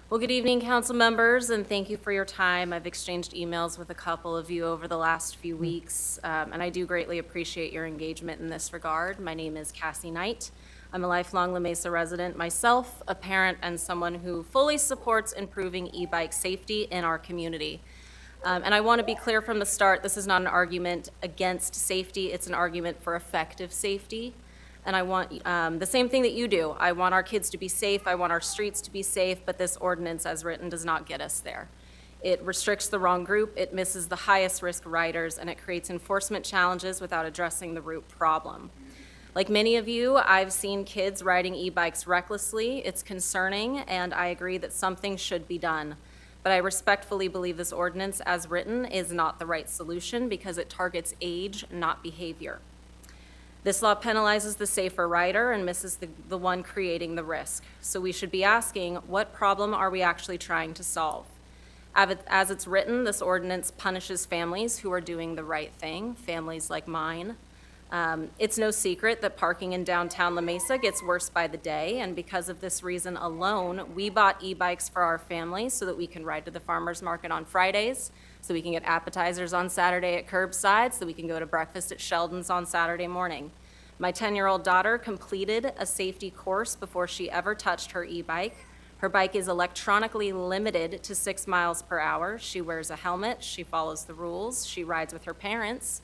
[SPEAKER 14] Well, good evening, council members, and thank you for your time. I've exchanged emails with a couple of you over the last few weeks, and I do greatly appreciate your engagement in this regard. My name is Cassie Knight. I'm a lifelong La Mesa resident myself, a parent, and someone who fully supports improving e-bike safety in our community. And I want to be clear from the start, this is not an argument against safety, it's an argument for effective safety. And I want the same thing that you do. I want our kids to be safe, I want our streets to be safe, but this ordinance as written does not get us there. It restricts the wrong group, it misses the highest risk riders, and it creates enforcement challenges without addressing the root problem. Like many of you, I've seen kids riding e-bikes recklessly. It's concerning, and I agree that something should be done. but I respectfully believe this ordinance as written is not the right solution because it targets age, not behavior. This law penalizes the safer rider and misses the one creating the risk. So we should be asking, what problem are we actually trying to solve? As it's written, this ordinance punishes families who are doing the right thing, families like mine. It's no secret that parking in downtown La Mesa gets worse by the day, and because of this reason alone, we bought e-bikes for our families so that we can ride to the farmer's market on Fridays, so we can get appetizers on Saturday at curbside, so we can go to breakfast at Sheldon's on Saturday morning. My 10-year-old daughter completed a safety course before she ever touched her e-bike. Her bike is electronically limited to 6 miles per hour. She wears a helmet, she follows the rules, she rides with her parents.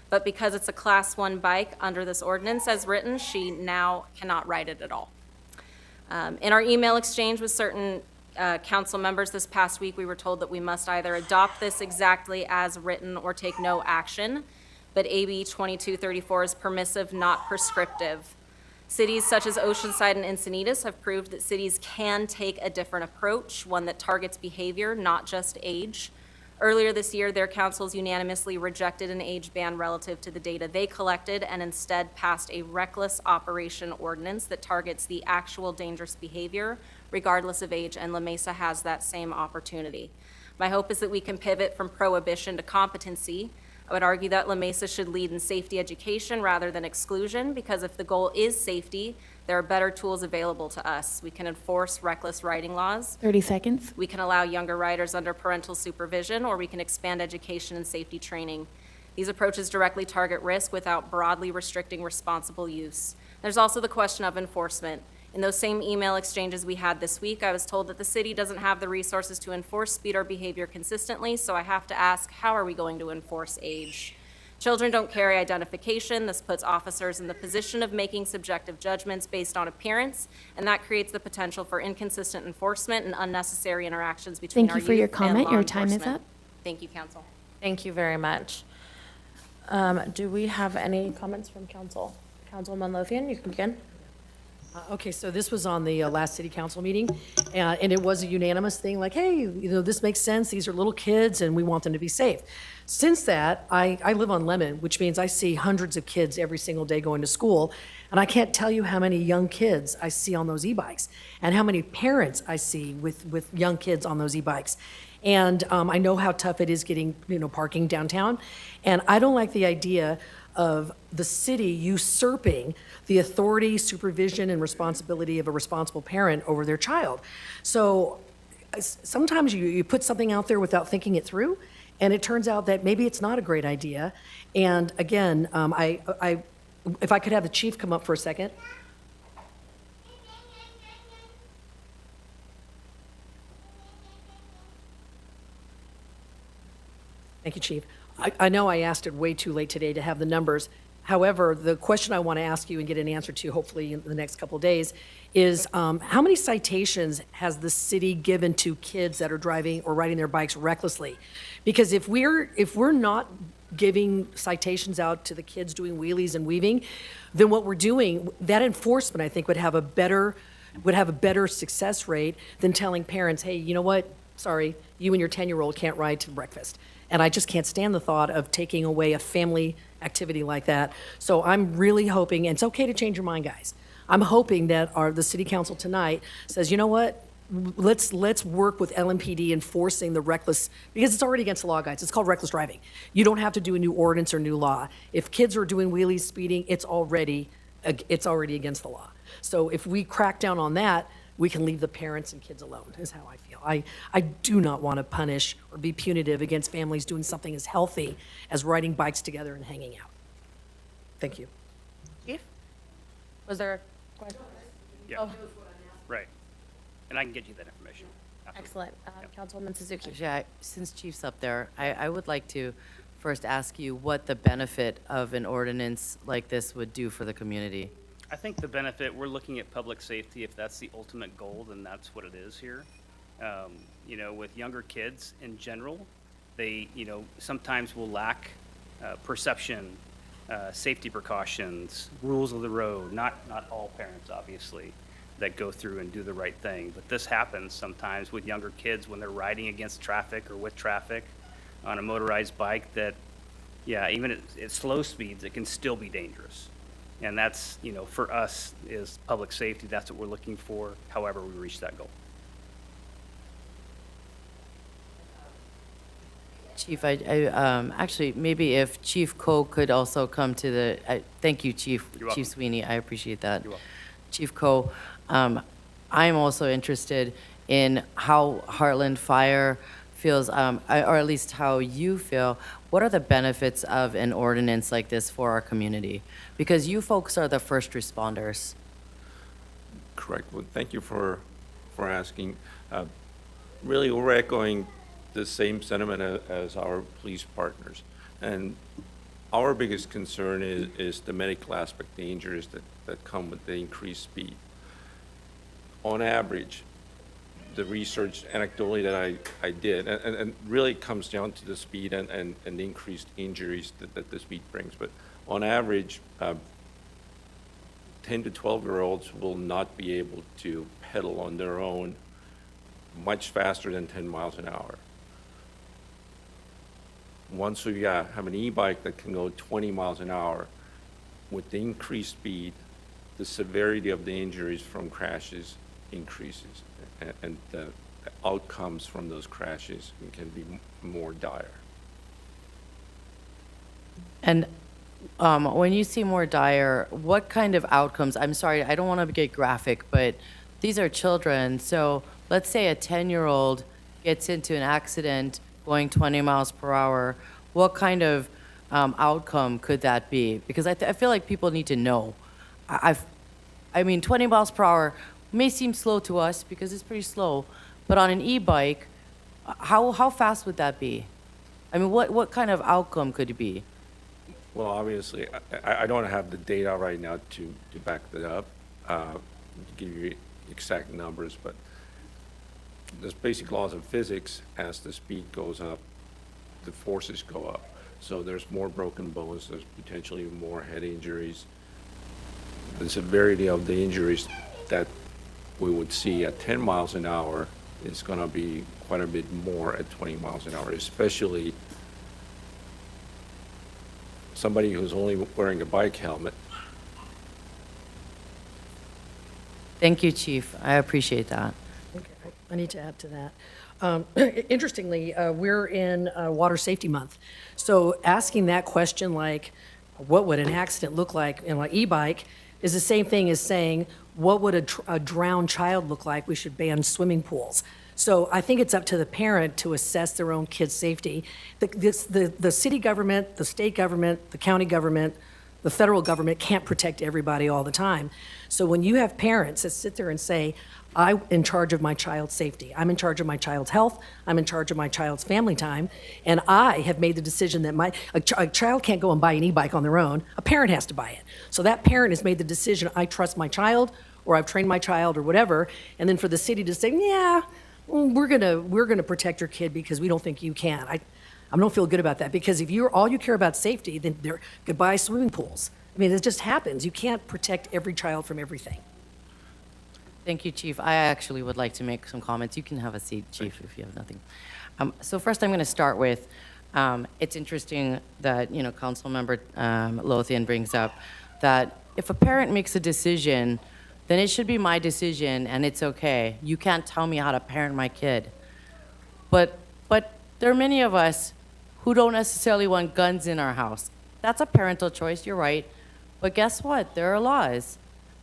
[SPEAKER 14] But because it's a Class 1 bike under this ordinance as written, she now cannot ride it at all. In our email exchange with certain council members this past week, we were told that we must either adopt this exactly as written or take no action. But AB 2234 is permissive, not prescriptive. Cities such as Oceanside and Encinitas have proved that cities can take a different approach, one that targets behavior, not just age. Earlier this year, their councils unanimously rejected an age ban relative to the data they collected and instead passed a reckless operation ordinance that targets the actual dangerous behavior, regardless of age, and La Mesa has that same opportunity. My hope is that we can pivot from prohibition to competency. I would argue that La Mesa should lead in safety education rather than exclusion, because if the goal is safety, there are better tools available to us. We can enforce reckless riding laws.
[SPEAKER 2] 30 seconds.
[SPEAKER 14] We can allow younger riders under parental supervision, or we can expand education and safety training. These approaches directly target risk without broadly restricting responsible use. There's also the question of enforcement. In those same email exchanges we had this week, I was told that the city doesn't have the resources to enforce speed or behavior consistently, so I have to ask, how are we going to enforce age? Children don't carry identification. This puts officers in the position of making subjective judgments based on appearance, and that creates the potential for inconsistent enforcement and unnecessary interactions between
[SPEAKER 2] Thank
[SPEAKER 14] our
[SPEAKER 2] you for your
[SPEAKER 14] youth and
[SPEAKER 2] comment.
[SPEAKER 14] law
[SPEAKER 2] Your time is
[SPEAKER 14] enforcement.
[SPEAKER 2] up.
[SPEAKER 14] Thank you, council.
[SPEAKER 1] Thank you very much. Do we have any comments from council? Councilwoman Lothian, you can begin.
[SPEAKER 3] Okay, so this was on the last city council meeting, and it was a unanimous thing, like, hey, this makes sense, these are little kids, and we want them to be safe. Since that, I live on Lemon, which means I see hundreds of kids every single day going to school, and I can't tell you how many young kids I see on those e-bikes, and how many parents I see with young kids on those e-bikes. And I know how tough it is getting, parking downtown, and I don't like the idea of the city usurping the authority, supervision, and responsibility of a responsible parent over their child. So sometimes you put something out there without thinking it through, and it turns out that maybe it's not a great idea. And again, if I could have the chief come up for a second. Thank you, Chief. I know I asked it way too late today to have the numbers. However, the question I want to ask you and get an answer to, hopefully in the next couple of days, is how many citations has the city given to kids that are driving or riding their bikes recklessly? Because if we're not giving citations out to the kids doing wheelies and weaving, then what we're doing, that enforcement, I think, would have a better success rate than telling parents, hey, you know what? Sorry, you and your 10-year-old can't ride to breakfast. And I just can't stand the thought of taking away a family activity like that. So I'm really hoping, and it's okay to change your mind, guys. I'm hoping that the city council tonight says, you know what? Let's work with LMPD enforcing the reckless, because it's already against the law, guys. It's called reckless driving. You don't have to do a new ordinance or new law. If kids are doing wheelies, speeding, it's already against the law. So if we crack down on that, we can leave the parents and kids alone, is how I feel. I do not want to punish or be punitive against families doing something as healthy as riding bikes together and hanging out. Thank you.
[SPEAKER 1] Chief? Was there a question?
[SPEAKER 5] Yeah.
[SPEAKER 1] Oh,
[SPEAKER 5] Right. And I can get you that information. Absolutely.
[SPEAKER 1] excellent. Councilwoman Suzuki.
[SPEAKER 9] Actually, since Chief's up there, I would like to first ask you what the benefit of an ordinance like this would do for the community.
[SPEAKER 5] I think the benefit, we're looking at public safety. If that's the ultimate goal, then that's what it is here. With younger kids in general, they, sometimes will lack perception, safety precautions, rules of the road. Not all parents, obviously.
[SPEAKER 15] that go through and do the right thing. But this happens sometimes with younger kids when they're riding against traffic or with traffic on a motorized bike that, yeah, even at slow speeds, it can still be dangerous. And that's, you know, for us is public safety. That's what we're looking for, however we reach that goal.
[SPEAKER 9] Chief, actually, maybe if Chief Coe could also come to the, thank you, Chief Sweeney, I appreciate that.
[SPEAKER 15] You're welcome.
[SPEAKER 9] Chief Coe, I'm also interested in how Heartland Fire feels, or at least how you feel. What are the benefits of an ordinance like this for our community? Because you folks are the first responders.
[SPEAKER 16] Correct. Well, thank you for asking. Really, we're echoing the same sentiment as our police partners. And our biggest concern is the medical aspect dangers that come with the increased speed. On average, the research anecdotally that I did, and really comes down to the speed and the increased injuries that the speed brings. But on average, 10 to 12-year-olds will not be able to pedal on their own much faster than 10 miles an hour. Once we have an e-bike that can go 20 miles an hour, with the increased speed, the severity of the injuries from crashes increases, and the outcomes from those crashes can be more dire.
[SPEAKER 9] And when you see more dire, what kind of outcomes? I'm sorry, I don't want to get graphic, but these are children. So let's say a 10-year-old gets into an accident going 20 miles per hour. What kind of outcome could that be? Because I feel like people need to know. I mean, 20 miles per hour may seem slow to us because it's pretty slow, but on an e-bike, how fast would that be? I mean, what kind of outcome could it be?
[SPEAKER 16] Well, obviously, I don't have the data right now to back that up, to give you exact numbers, but there's basic laws of physics. As the speed goes up, the forces go up. So there's more broken bones, there's potentially more head injuries. The severity of the injuries that we would see at 10 miles an hour is going to be quite a bit more at 20 miles an hour, especially somebody who's only wearing a bike helmet.
[SPEAKER 9] Thank you, Chief. I appreciate that.
[SPEAKER 3] Okay, I need to add to that. Interestingly, we're in Water Safety Month. So asking that question, like, what would an accident look like in an e-bike, is the same thing as saying, what would a drowned child look like? We should ban swimming pools. So I think it's up to the parent to assess their own kid's safety. The city government, the state government, the county government, the federal government can't protect everybody all the time. So when you have parents that sit there and say, I'm in charge of my child's safety, I'm in charge of my child's health, I'm in charge of my child's family time, and I have made the decision that a child can't go and buy an e-bike on their own, a parent has to buy it. So that parent has made the decision, I trust my child, or I've trained my child, or whatever, and then for the city to say, yeah, we're gonna protect your kid because we don't think you can. I don't feel good about that, because if all you care about safety, then goodbye swimming pools. I mean, it just happens. You can't protect every child from everything.
[SPEAKER 9] Thank you, Chief. I actually would like to make some comments. You can have a seat, Chief, if you have nothing. So first, I'm going to start with, it's interesting that, Councilmember Lothian brings up that if a parent makes a decision, then it should be my decision, and it's okay. You can't tell me how to parent my kid. But there are many of us who don't necessarily want guns in our house. That's a parental choice, you're right. But guess what? There are laws.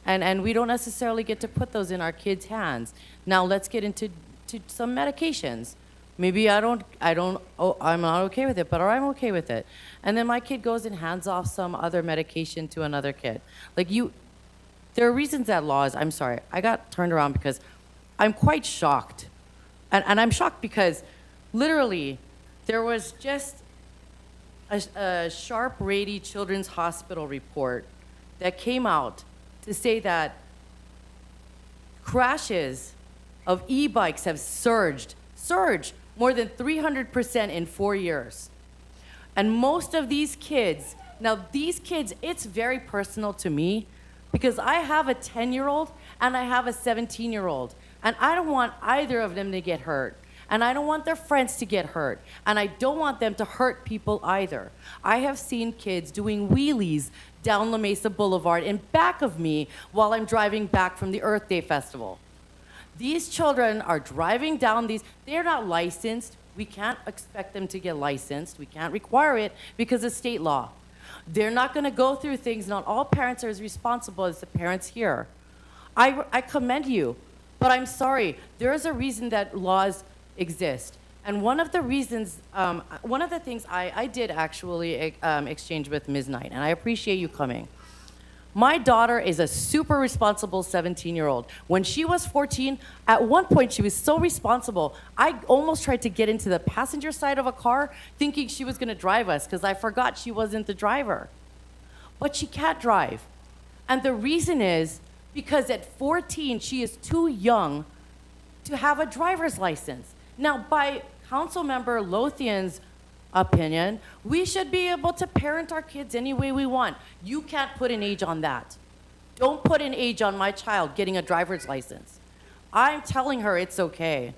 [SPEAKER 9] And we don't necessarily get to put those in our kids' hands. Now let's get into some medications. Maybe I'm not okay with it, but I'm okay with it. And then my kid goes and hands off some other medication to another kid. There are reasons that laws, I'm sorry, I got turned around because I'm quite shocked. And I'm shocked because literally there was just a Sharp Rady Children's Hospital report that came out to say that crashes of e-bikes have surged more than 300% in 4 years. And most of these kids, it's very personal to me because I have a 10-year-old and I have a 17-year-old, and I don't want either of them to get hurt. And I don't want their friends to get hurt. And I don't want them to hurt people either. I have seen kids doing wheelies down La Mesa Boulevard in back of me while I'm driving back from the Earth Day Festival. These children are driving down these, they're not licensed. We can't expect them to get licensed. We can't require it because of state law. They're not gonna go through things. Not all parents are as responsible as the parents here. I commend you, but I'm sorry. There is a reason that laws exist. And one of the reasons, one of the things I did actually exchange with Ms. Knight, and I appreciate you coming. My daughter is a super responsible 17-year-old. When she was 14, at one point she was so responsible, I almost tried to get into the passenger side of a car thinking she was gonna drive us because I forgot she wasn't the driver. But she can't drive. And the reason is because at 14, she is too young to have a driver's license. Now, by Councilmember Lothian's opinion, we should be able to parent our kids any way we want. You can't put an age on that. Don't put an age on my child getting a driver's license. I'm telling her it's okay.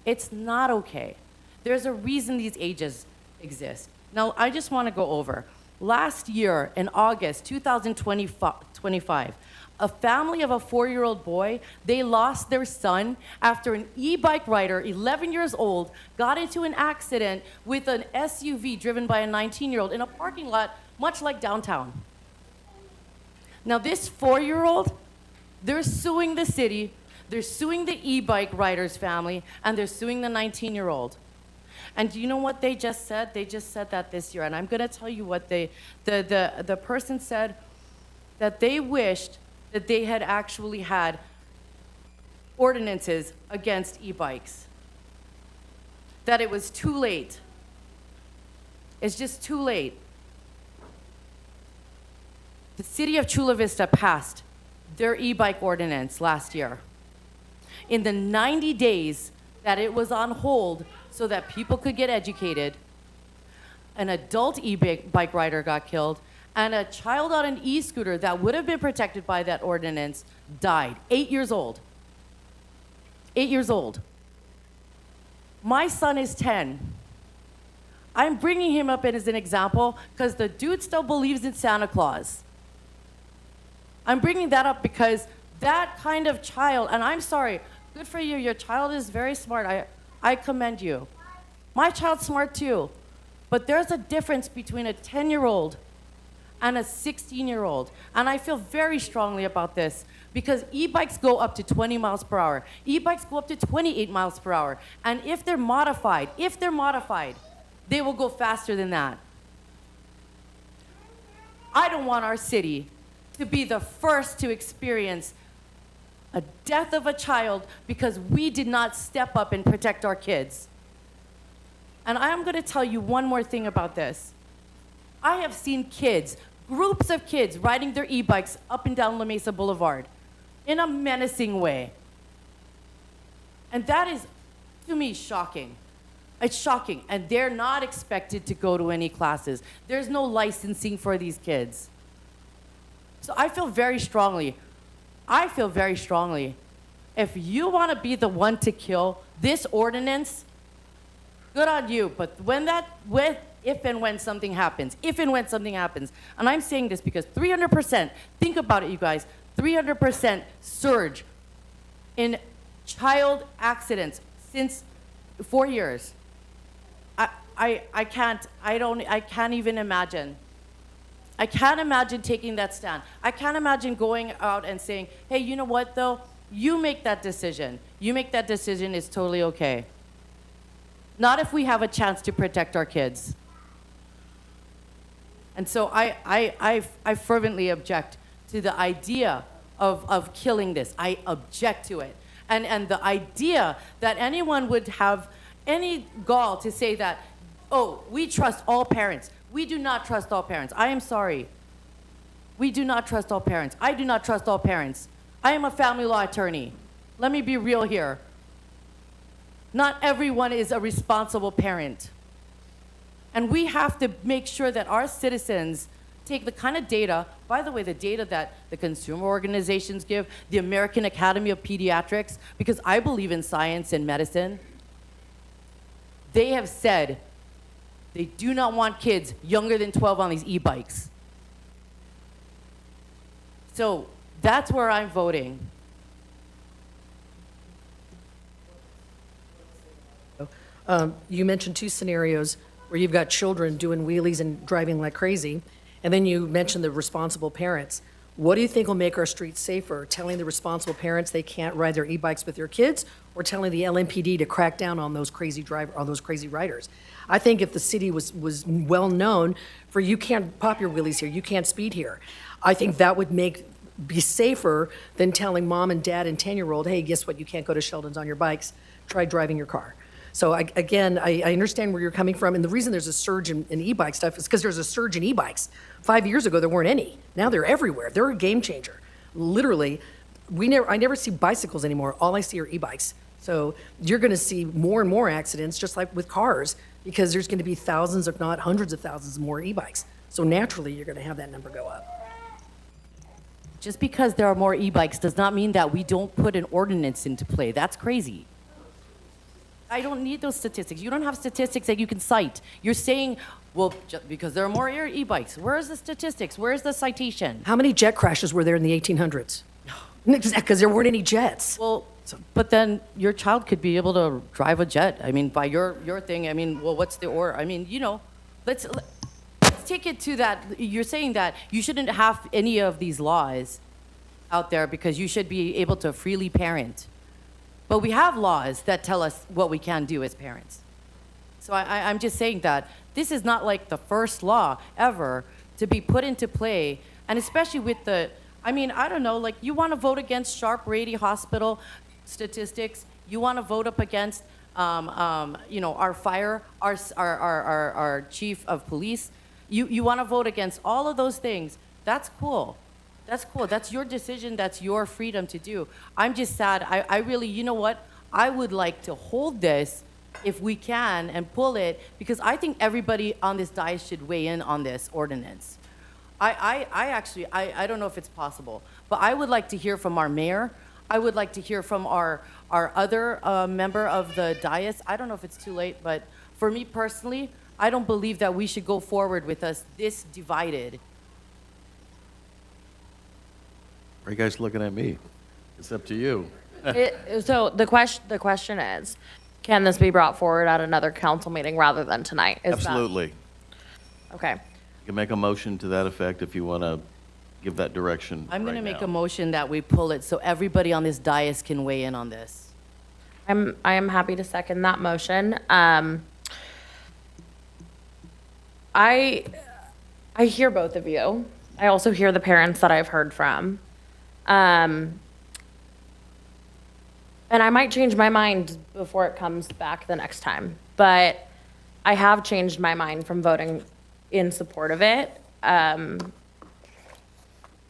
[SPEAKER 9] It's not okay. There's a reason these ages exist. Now, I just want to go over. Last year, in August 2025, a family of a 4-year-old boy, they lost their son after an e-bike rider, 11 years old, got into an accident with an SUV driven by a 19-year-old in a parking lot, much like downtown. Now this 4-year-old, they're suing the city, they're suing the e-bike rider's family, and they're suing the 19-year-old. And do you know what they just said? They just said that this year, and I'm gonna tell you what the person said, that they wished that they had actually had ordinances against e-bikes. That it was too late. It's just too late. The city of Chula Vista passed their e-bike ordinance last year. In the 90 days that it was on hold so that people could get educated, an adult e-bike rider got killed, and a child on an e-scooter that would have been protected by that ordinance died, 8 years old. 8 years old. My son is 10. I'm bringing him up as an example because the dude still believes in Santa Claus. I'm bringing that up because that kind of child, and I'm sorry, good for you, your child is very smart. I commend you. My child's smart too, but there's a difference between a 10-year-old and a 16-year-old. And I feel very strongly about this because e-bikes go up to 20 miles per hour. E-bikes go up to 28 miles per hour. And if they're modified, they will go faster than that. I don't want our city to be the first to experience a death of a child because we did not step up and protect our kids. And I am gonna tell you one more thing about this. I have seen kids, groups of kids riding their e-bikes up and down La Mesa Boulevard in a menacing way. And that is, to me, shocking. It's shocking. And they're not expected to go to any classes. There's no licensing for these kids. So I feel very strongly, if you want to be the one to kill this ordinance, good on you. But if and when something happens, and I'm saying this because 300%, think about it, you guys, 300% surge in child accidents since 4 years. I can't even imagine. I can't imagine taking that stand. I can't imagine going out and saying, hey, you know what though? You make that decision. You make that decision, it's totally okay. Not if we have a chance to protect our kids. And so I fervently object to the idea of killing this. I object to it. And the idea that anyone would have any gall to say that, oh, we trust all parents. We do not trust all parents. I am sorry. We do not trust all parents. I do not trust all parents. I am a family law attorney. Let me be real here. Not everyone is a responsible parent. And we have to make sure that our citizens take the kind of data, by the way, the data that the consumer organizations give, the American Academy of Pediatrics, because I believe in science and medicine, they have said they do not want kids younger than 12 on these e-bikes. So that's where I'm voting.
[SPEAKER 3] You mentioned two scenarios where you've got children doing wheelies and driving like crazy, and then you mentioned the responsible parents. What do you think will make our streets safer? Telling the responsible parents they can't ride their e-bikes with their kids, or telling the LMPD to crack down on those crazy riders? I think if the city was well known for you can't pop your wheelies here, you can't speed here, I think that would be safer than telling mom and dad and 10-year-old, hey, guess what? You can't go to Sheldon's on your bikes. Try driving your car. So I understand where you're coming from, and the reason there's a surge in e-bike stuff is because there's a surge in e-bikes. 5 years ago, there weren't any. Now they're everywhere. They're a game changer. Literally, I never see bicycles anymore. All I see are e-bikes. So you're going to see more and more accidents, just like with cars, because there's going to be thousands, if not hundreds of thousands more e-bikes. So naturally, you're going to have that number go up.
[SPEAKER 9] Just because there are more e-bikes does not mean that we don't put an ordinance into play. That's crazy. I don't need those statistics. You don't have statistics that you can cite. You're saying, well, just because there are more e-bikes. Where's the statistics? Where's the citation?
[SPEAKER 3] How many jet crashes were there in the 1800s? Because there weren't any jets.
[SPEAKER 9] Well, but then your child could be able to drive a jet. I mean, by your thing, I mean, well, what's the order? I mean, let's take it to that. You're saying that you shouldn't have any of these laws out there because you should be able to freely parent. But we have laws that tell us what we can do as parents. So I'm just saying that this is not like the first law ever to be put into play, and especially with I don't know, like you want to vote against Sharp Rady Hospital statistics, you want to vote up against, our fire, our chief of police, you want to vote against all of those things. That's cool. That's cool. That's your decision. That's your freedom to do. I'm just sad. I really, you know what? I would like to hold this if we can and pull it because I think everybody on this dais should weigh in on this ordinance. I don't know if it's possible, but I would like to hear from our mayor. I would like to hear from our other member of the dais. I don't know if it's too late, but for me personally, I don't believe that we should go forward with us this divided.
[SPEAKER 10] Are you guys looking at me? It's up to you.
[SPEAKER 1] So the question is, can this be brought forward at another council meeting rather than tonight?
[SPEAKER 10] Absolutely.
[SPEAKER 1] Okay.
[SPEAKER 10] You can make a motion to that effect if you want to give that direction.
[SPEAKER 9] I'm going to
[SPEAKER 10] right
[SPEAKER 9] make
[SPEAKER 10] now.
[SPEAKER 9] a motion that we pull it so everybody on this dais can weigh in on this.
[SPEAKER 1] I am happy to second that motion. I hear both of you. I also hear the parents that I've heard from. And I might change my mind before it comes back the next time, but I have changed my mind from voting in support of it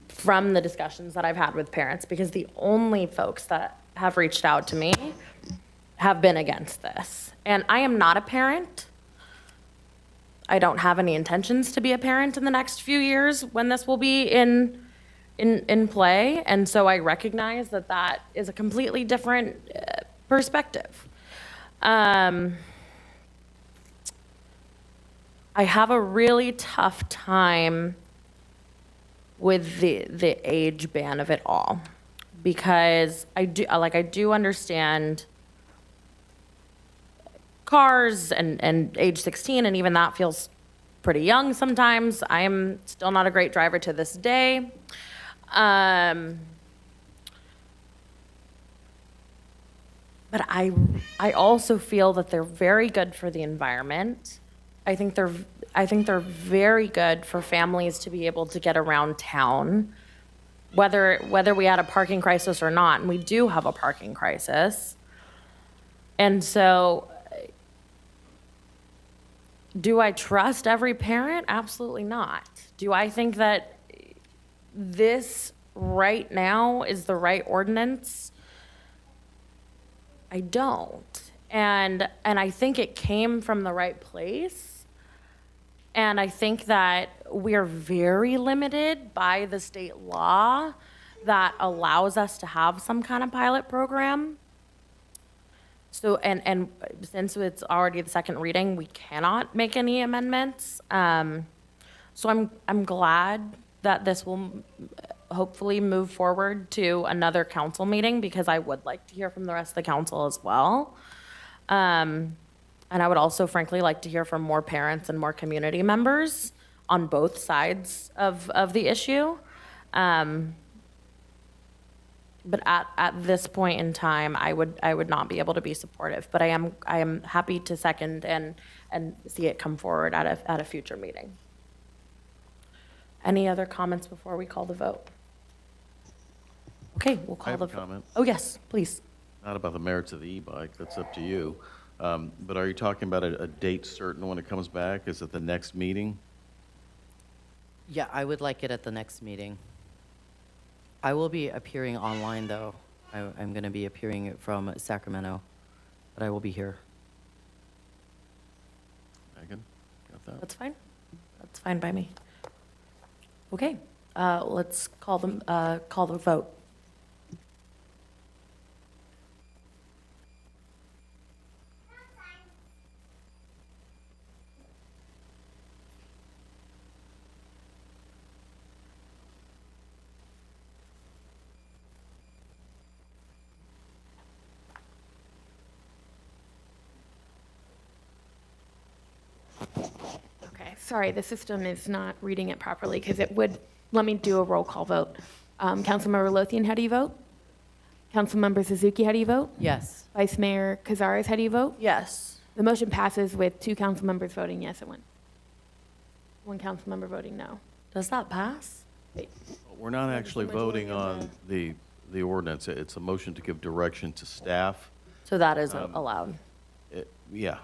[SPEAKER 1] from the discussions that I've had with parents, because the only folks that have reached out to me have been against this. And I am not a parent. I don't have any intentions to be a parent in the next few years when this will be in play, and so I recognize that that is a completely different perspective. I have a really tough time with the age ban of it all, because I do understand cars and age 16, and even that feels pretty young sometimes. I am still not a great driver to this day. But I also feel that they're very good for the environment. I think they're very good for families to be able to get around town, whether we had a parking crisis or not, and we do have a parking crisis. And so, do I trust every parent? Absolutely not. Do I think that this right now is the right ordinance? I don't. And I think it came from the right place. And I think that we are very limited by the state law that allows us to have some kind of pilot program. So, and since it's already the second reading, we cannot make any amendments. So I'm glad that this will hopefully move forward to another council meeting, because I would like to hear from the rest of the council as well. And I would also frankly like to hear from more parents and more community members on both sides of the issue. But at this point in time, I would not be able to be supportive, but I am happy to second and see it come forward at a future meeting. Any other comments before we call the vote? Okay, we'll
[SPEAKER 10] I
[SPEAKER 1] call
[SPEAKER 10] have
[SPEAKER 1] the
[SPEAKER 10] a
[SPEAKER 1] vote.
[SPEAKER 10] comment.
[SPEAKER 1] Oh, yes, please.
[SPEAKER 10] Not about the merits of the e-bike, that's up to you. But are you talking about a date certain when it comes back? Is it the next meeting?
[SPEAKER 9] Yeah, I would like it at the next meeting. I will be appearing online, though. I'm going to be appearing from Sacramento, but I will be here.
[SPEAKER 10] Megan, got that?
[SPEAKER 1] That's fine. That's fine by me. Okay, let's call the vote.
[SPEAKER 2] Okay, sorry, the system is not reading it properly because it would, let me do a roll call vote. Councilmember Lothian, how do you vote? Councilmember Suzuki, how do you vote?
[SPEAKER 9] Yes.
[SPEAKER 2] Vice Mayor Cazares, how do you vote?
[SPEAKER 1] Yes.
[SPEAKER 2] The motion passes with 2 council members voting yes and 1 council member voting no.
[SPEAKER 1] Does that pass?
[SPEAKER 10] We're not actually voting on the ordinance. It's a motion to give direction to staff.
[SPEAKER 1] So that is allowed.
[SPEAKER 10] Yeah.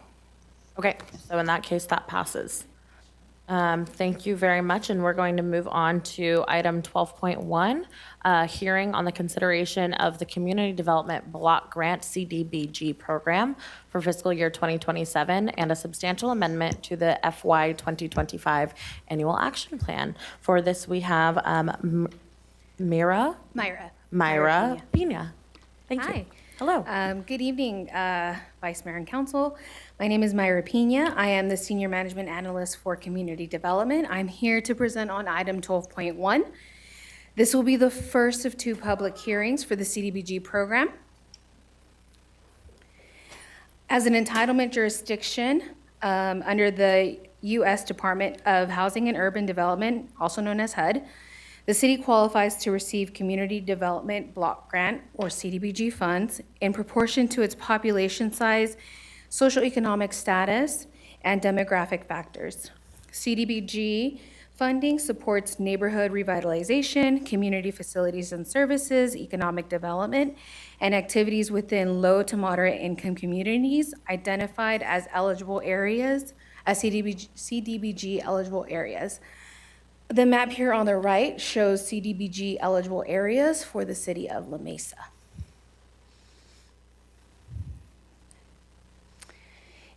[SPEAKER 1] Okay, so in that case, that passes. Thank you very much, and we're going to move on to item 12.1, hearing on the consideration of the Community Development Block Grant CDBG program for fiscal year 2027 and a substantial amendment to the FY 2025 Annual Action Plan. For this, we have Myra Pina. Thank you.
[SPEAKER 17] Hi.
[SPEAKER 1] Hello.
[SPEAKER 17] Good evening, Vice Mayor and Council. My name is Myra Pina. I am the Senior Management Analyst for Community Development. I'm here to present on item 12.1. This will be the first of 2 public hearings for the CDBG program. As an entitlement jurisdiction under the U.S. Department of Housing and Urban Development, also known as HUD, the city qualifies to receive Community Development Block Grant, or CDBG funds, in proportion to its population size, socioeconomic status, and demographic factors. CDBG funding supports neighborhood revitalization, community facilities and services, economic development, and activities within low to moderate income communities identified as eligible areas, as CDBG eligible areas. The map here on the right shows CDBG eligible areas for the city of La Mesa.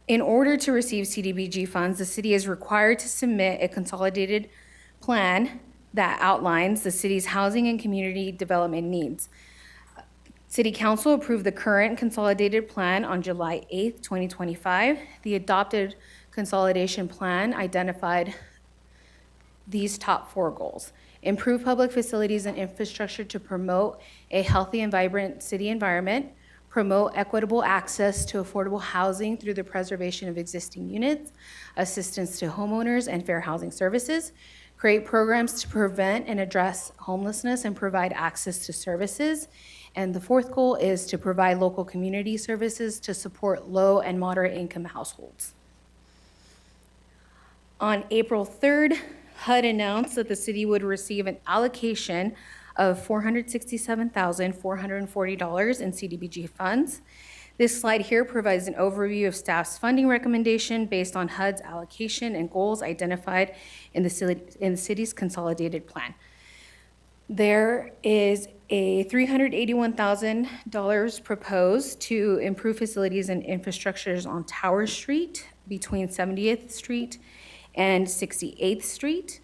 [SPEAKER 17] In order to receive CDBG funds, the city is required to submit a consolidated plan that outlines the city's housing and community development needs. City Council approved the current consolidated plan on July 8th, 2025. The adopted consolidation plan identified these top 4 goals: improve public facilities and infrastructure to promote a healthy and vibrant city environment, promote equitable access to affordable housing through the preservation of existing units, assistance to homeowners and fair housing services, create programs to prevent and address homelessness and provide access to services. And the 4th goal is to provide local community services to support low and moderate income households. On April 3rd, HUD announced that the city would receive an allocation of $467,440 in CDBG funds. This slide here provides an overview of staff's funding recommendation based on HUD's allocation and goals identified in the city's consolidated plan. There is a $381,000 proposed to improve facilities and infrastructures on Tower Street between 70th Street and 68th Street.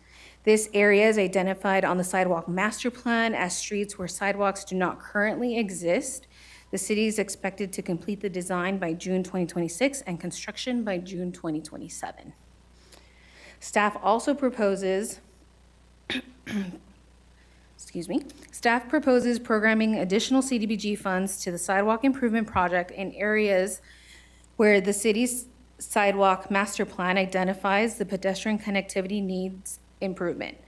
[SPEAKER 17] This area is identified on the sidewalk master plan as streets where sidewalks do not currently exist. The city is expected to complete the design by June 2026 and construction by June 2027. Staff also proposes, excuse me, staff proposes programming additional CDBG funds to the sidewalk improvement project in areas where the city's sidewalk master plan identifies the pedestrian connectivity needs improvement.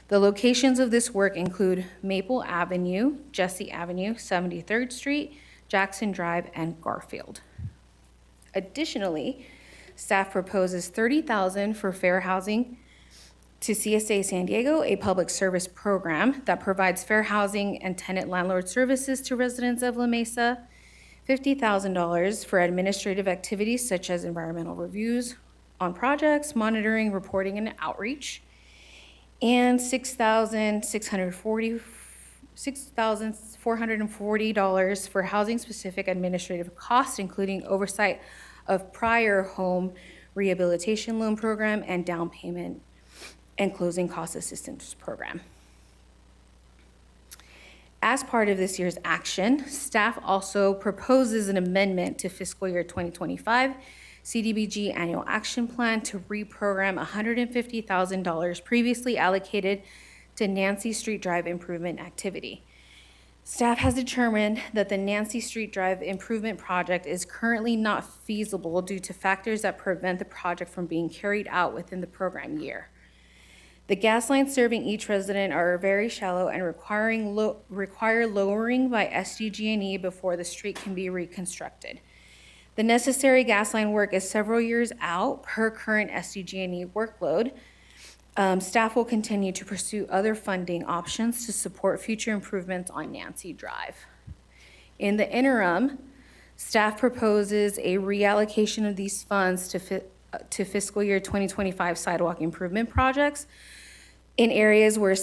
[SPEAKER 17] The locations of this work include Maple Avenue, Jesse Avenue, 73rd Street, Jackson Drive, and Garfield. Additionally, staff proposes $30,000 for fair housing to CSA San Diego, a public service program that provides fair housing and tenant landlord services to residents of La Mesa, $50,000 for administrative activities such as environmental reviews on projects, monitoring, reporting, and outreach, and $6,440 for housing-specific administrative costs, including oversight of prior home rehabilitation loan program and down payment and closing cost assistance program. As part of this year's action, staff also proposes an amendment to fiscal year 2025 CDBG annual action plan to reprogram $150,000 previously allocated to Nancy Street Drive improvement activity. Staff has determined that the Nancy Street Drive improvement project is currently not feasible due to factors that prevent the project from being carried out within the program year. The gas lines serving each resident are very shallow and require lowering by SDG&E before the street can be reconstructed. The necessary gas line work is several years out per current SDG&E workload. Staff will continue to pursue other funding options to support future improvements on Nancy Drive. In the interim, staff proposes a reallocation of these funds to fiscal year 2025 sidewalk improvement projects in areas where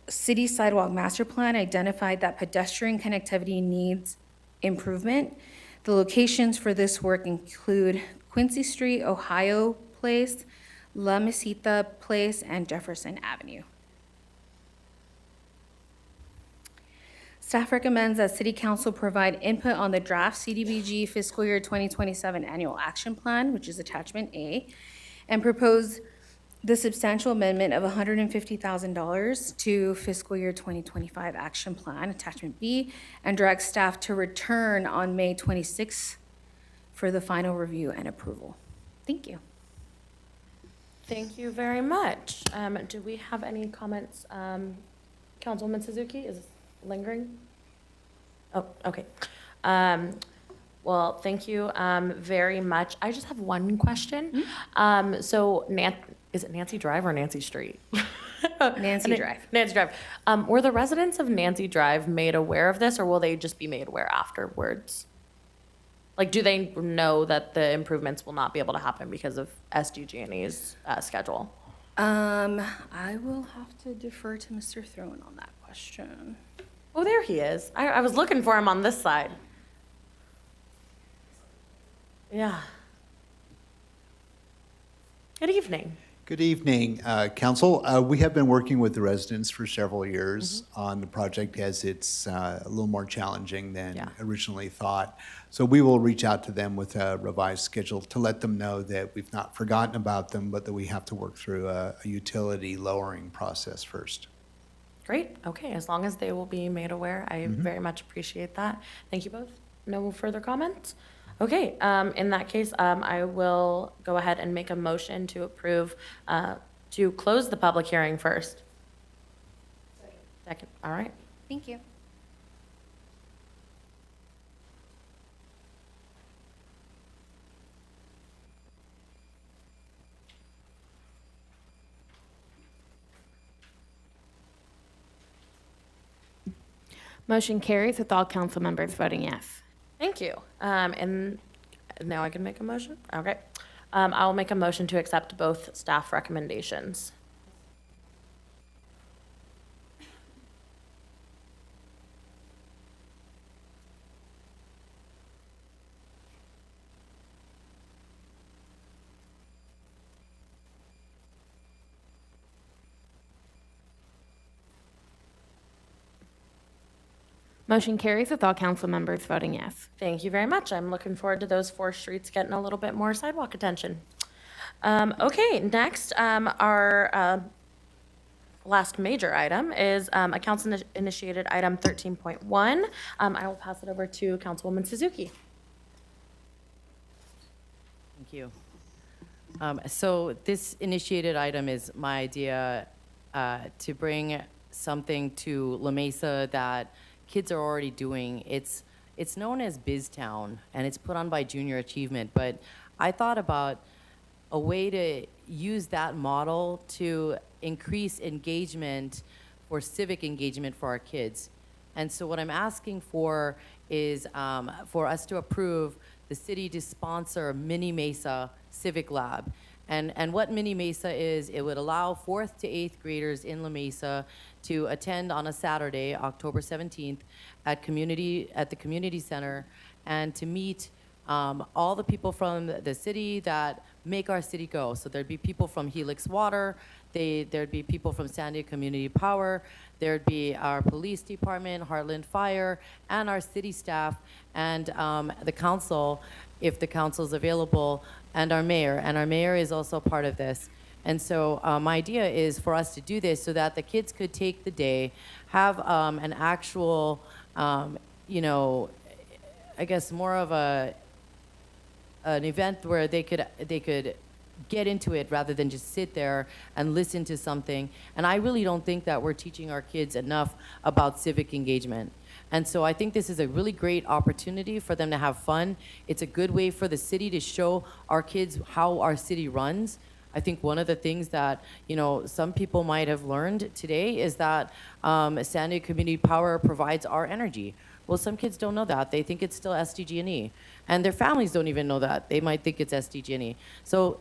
[SPEAKER 17] city sidewalk master plan identified that pedestrian connectivity needs improvement. The locations for this work include Quincy Street, Ohio Place, La Mesita Place, and Jefferson Avenue. Staff recommends that City Council provide input on the draft CDBG fiscal year 2027 annual action plan, which is attachment A, and propose the substantial amendment of $150,000 to fiscal year 2025 action plan, attachment B, and direct staff to return on May 26th for the final review and approval. Thank you.
[SPEAKER 1] Thank you very much. Do we have any comments? Councilwoman Suzuki is lingering? Oh, okay. Well, thank you very much. I just have one question. So is it Nancy Drive or Nancy Street?
[SPEAKER 17] Nancy Drive.
[SPEAKER 1] Nancy Drive. Were the residents of Nancy Drive made aware of this, or will they just be made aware afterwards? Like, do they know that the improvements will not be able to happen because of SDG&E's schedule?
[SPEAKER 17] I will have to defer to Mr. Throne on that question.
[SPEAKER 1] Oh, there he is. I was looking for him on this side. Yeah. Good evening.
[SPEAKER 18] Good evening, Council. We have been working with the residents for several years on the project as it's a little more challenging than originally thought. So we will reach out to them with a revised schedule to let them know that we've not forgotten about them, but that we have to work through a utility lowering process first.
[SPEAKER 1] Great. Okay. As long as they will be made aware, I very much appreciate that. Thank you both. No further comments? Okay, in that case, I will go ahead and make a motion to approve, to close the public hearing first. Second, all right.
[SPEAKER 17] Thank you.
[SPEAKER 2] Motion carries with all council members voting yes.
[SPEAKER 1] Thank you. And now I can make a motion? Okay. I'll make a motion to accept both staff recommendations.
[SPEAKER 2] Motion carries with all council members voting yes.
[SPEAKER 1] Thank you very much. I'm looking forward to those 4 streets getting a little bit more sidewalk attention. Okay, next, our last major item is a council-initiated item 13.1. I will pass it over to Councilwoman Suzuki.
[SPEAKER 9] Thank you. So this initiated item is my idea to bring something to La Mesa that kids are already doing. It's known as BizTown, and it's put on by Junior Achievement, but I thought about a way to use that model to increase engagement for civic engagement for our kids. And so what I'm asking for is for us to approve the city to sponsor Mini Mesa Civic Lab. And what Mini Mesa is, it would allow 4th to 8th graders in La Mesa to attend on a Saturday, October 17th, at the community center, and to meet all the people from the city that make our city go. So there'd be people from Helix Water, there'd be people from San Diego Community Power, there'd be our police department, Heartland Fire, and our city staff, and the council, if the council's available, and our mayor. And our mayor is also part of this. And so my idea is for us to do this so that the kids could take the day, have an actual, you know, I guess more of an event where they could get into it rather than just sit there and listen to something. And I really don't think that we're teaching our kids enough about civic engagement. And so I think this is a really great opportunity for them to have fun. It's a good way for the city to show our kids how our city runs. I think one of the things that, you know, some people might have learned today is that San Diego Community Power provides our energy. Well, some kids don't know that. They think it's still SDG&E. And their families don't even know that. They might think it's SDG&E. So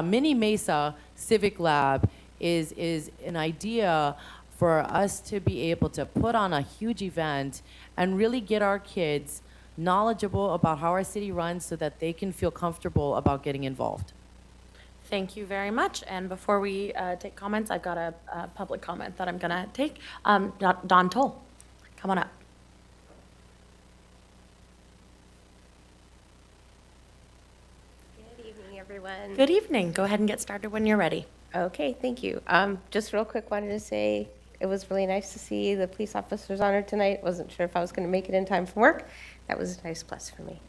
[SPEAKER 9] Mini Mesa Civic Lab is an idea for us to be able to put on a huge event and really get our kids knowledgeable about how our city runs so that they can feel comfortable about getting involved.
[SPEAKER 1] Thank you very much. And before we take comments, I've got a public comment that I'm going to take. Don Toll, come on up.
[SPEAKER 19] Good evening, everyone.
[SPEAKER 1] Good evening. Go ahead and get started when you're ready.
[SPEAKER 19] Okay, thank you. Just real quick, wanted to say it was really nice to see the police officers honored tonight. Wasn't sure if I was going to make it in time from work. That was a nice plus for me.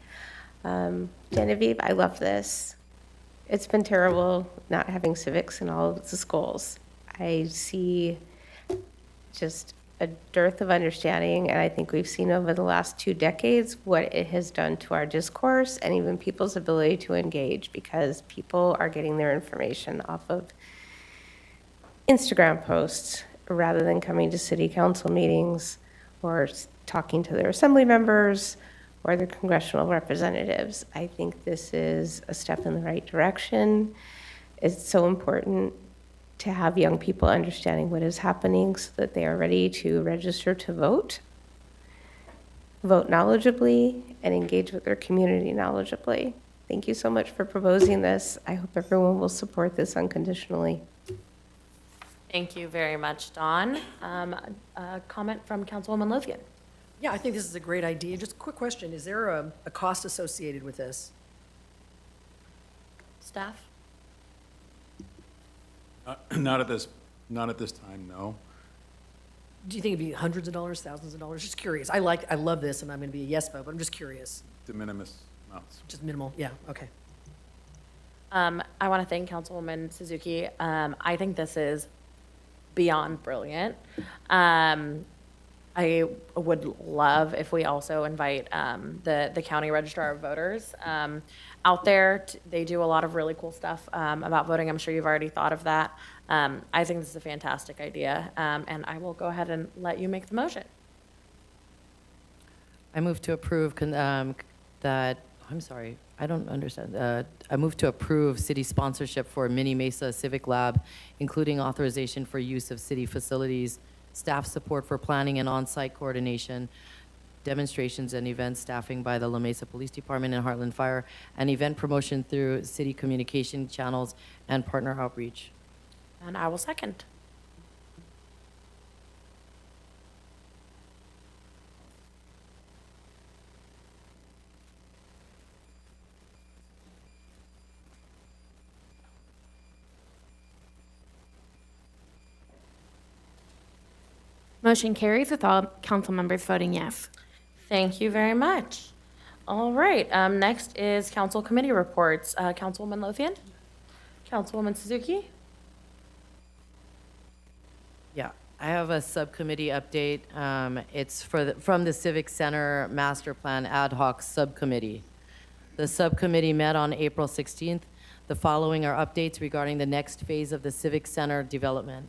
[SPEAKER 19] Genevieve, I love this. It's been terrible not having civics in all of the schools. I see just a dearth of understanding, and I think we've seen over the last 2 decades what it has done to our discourse and even people's ability to engage, because people are getting their information off of Instagram posts rather than coming to city council meetings or talking to their assembly members or their congressional representatives. I think this is a step in the right direction. It's so important to have young people understanding what is happening so that they are ready to register to vote knowledgeably, and engage with their community knowledgeably. Thank you so much for proposing this. I hope everyone will support this unconditionally.
[SPEAKER 1] Thank you very much, Dawn. A comment from Councilwoman Lothian.
[SPEAKER 3] Yeah, I think this is a great idea. Just a quick question. Is there a cost associated with this?
[SPEAKER 1] Staff?
[SPEAKER 8] Not at this time, no.
[SPEAKER 3] Do you think it'd be hundreds of dollars, thousands of dollars? Just curious. I love this, and I'm going to be a yes vote, but I'm just curious.
[SPEAKER 8] De minimis amounts.
[SPEAKER 3] Just minimal, yeah, okay.
[SPEAKER 1] I want to thank Councilwoman Suzuki. I think this is beyond brilliant. I would love if we also invite the county registrar of voters out there. They do a lot of really cool stuff about voting. I'm sure you've already thought of that. I think this is a fantastic idea, and I will go ahead and let you make the motion.
[SPEAKER 9] I move to approve that, I'm sorry, I don't understand. I move to approve city sponsorship for Mini Mesa Civic Lab, including authorization for use of city facilities, staff support for planning and on-site coordination, demonstrations and event staffing by the La Mesa Police Department and Heartland Fire, and event promotion through city communication channels and partner outreach.
[SPEAKER 1] And I will second.
[SPEAKER 2] Motion carries with all council members voting yes.
[SPEAKER 1] Thank you very much. All right, next is council committee reports. Councilwoman Lothian? Councilwoman Suzuki?
[SPEAKER 9] Yeah, I have a subcommittee update. It's from the Civic Center Master Plan Ad Hoc Subcommittee. The subcommittee met on April 16th. The following are updates regarding the next phase of the Civic Center development.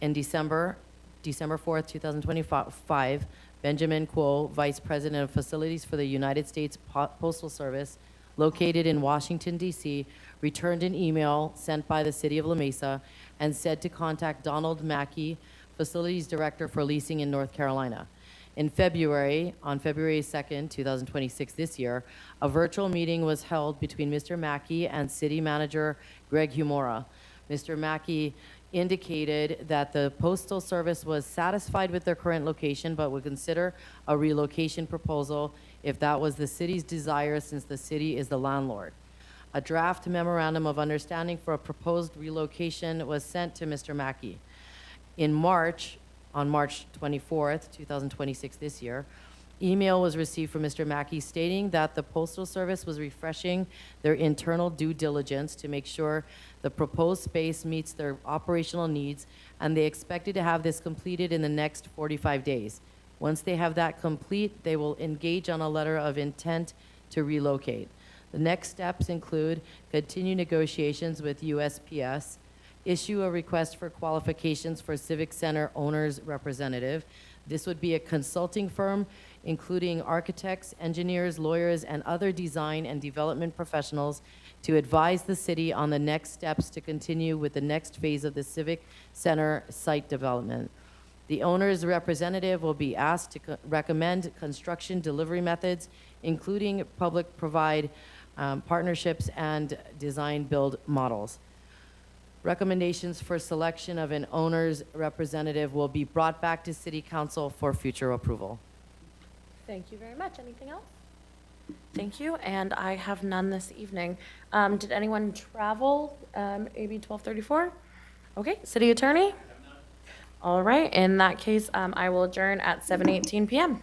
[SPEAKER 9] In December 4th, 2025, Benjamin Kuo, Vice President of Facilities for the United States Postal Service, located in Washington, D.C., returned an email sent by the City of La Mesa and said to contact Donald Mackey, Facilities Director for Leasing in North Carolina. In February, on February 2nd, 2026 this year, a virtual meeting was held between Mr. Mackey and City Manager Greg Humora. Mr. Mackey indicated that the Postal Service was satisfied with their current location, but would consider a relocation proposal if that was the city's desire, since the city is the landlord. A draft memorandum of understanding for a proposed relocation was sent to Mr. Mackey. In March, on March 24th, 2026 this year, email was received from Mr. Mackey stating that the Postal Service was refreshing their internal due diligence to make sure the proposed space meets their operational needs, and they expected to have this completed in the next 45 days. Once they have that complete, they will engage on a letter of intent to relocate. The next steps include continue negotiations with USPS, issue a request for qualifications for Civic Center owner's representative. This would be a consulting firm including architects, engineers, lawyers, and other design and development professionals to advise the city on the next steps to continue with the next phase of the Civic Center site development. The owner's representative will be asked to recommend construction delivery methods, including public provide partnerships and design build models. Recommendations for selection of an owner's representative will be brought back to City Council for future approval.
[SPEAKER 1] Thank you very much. Anything else? Thank you, and I have none this evening. Did anyone travel, AB 1234? Okay, City Attorney? All right, in that case, I will adjourn at 7:18 p.m.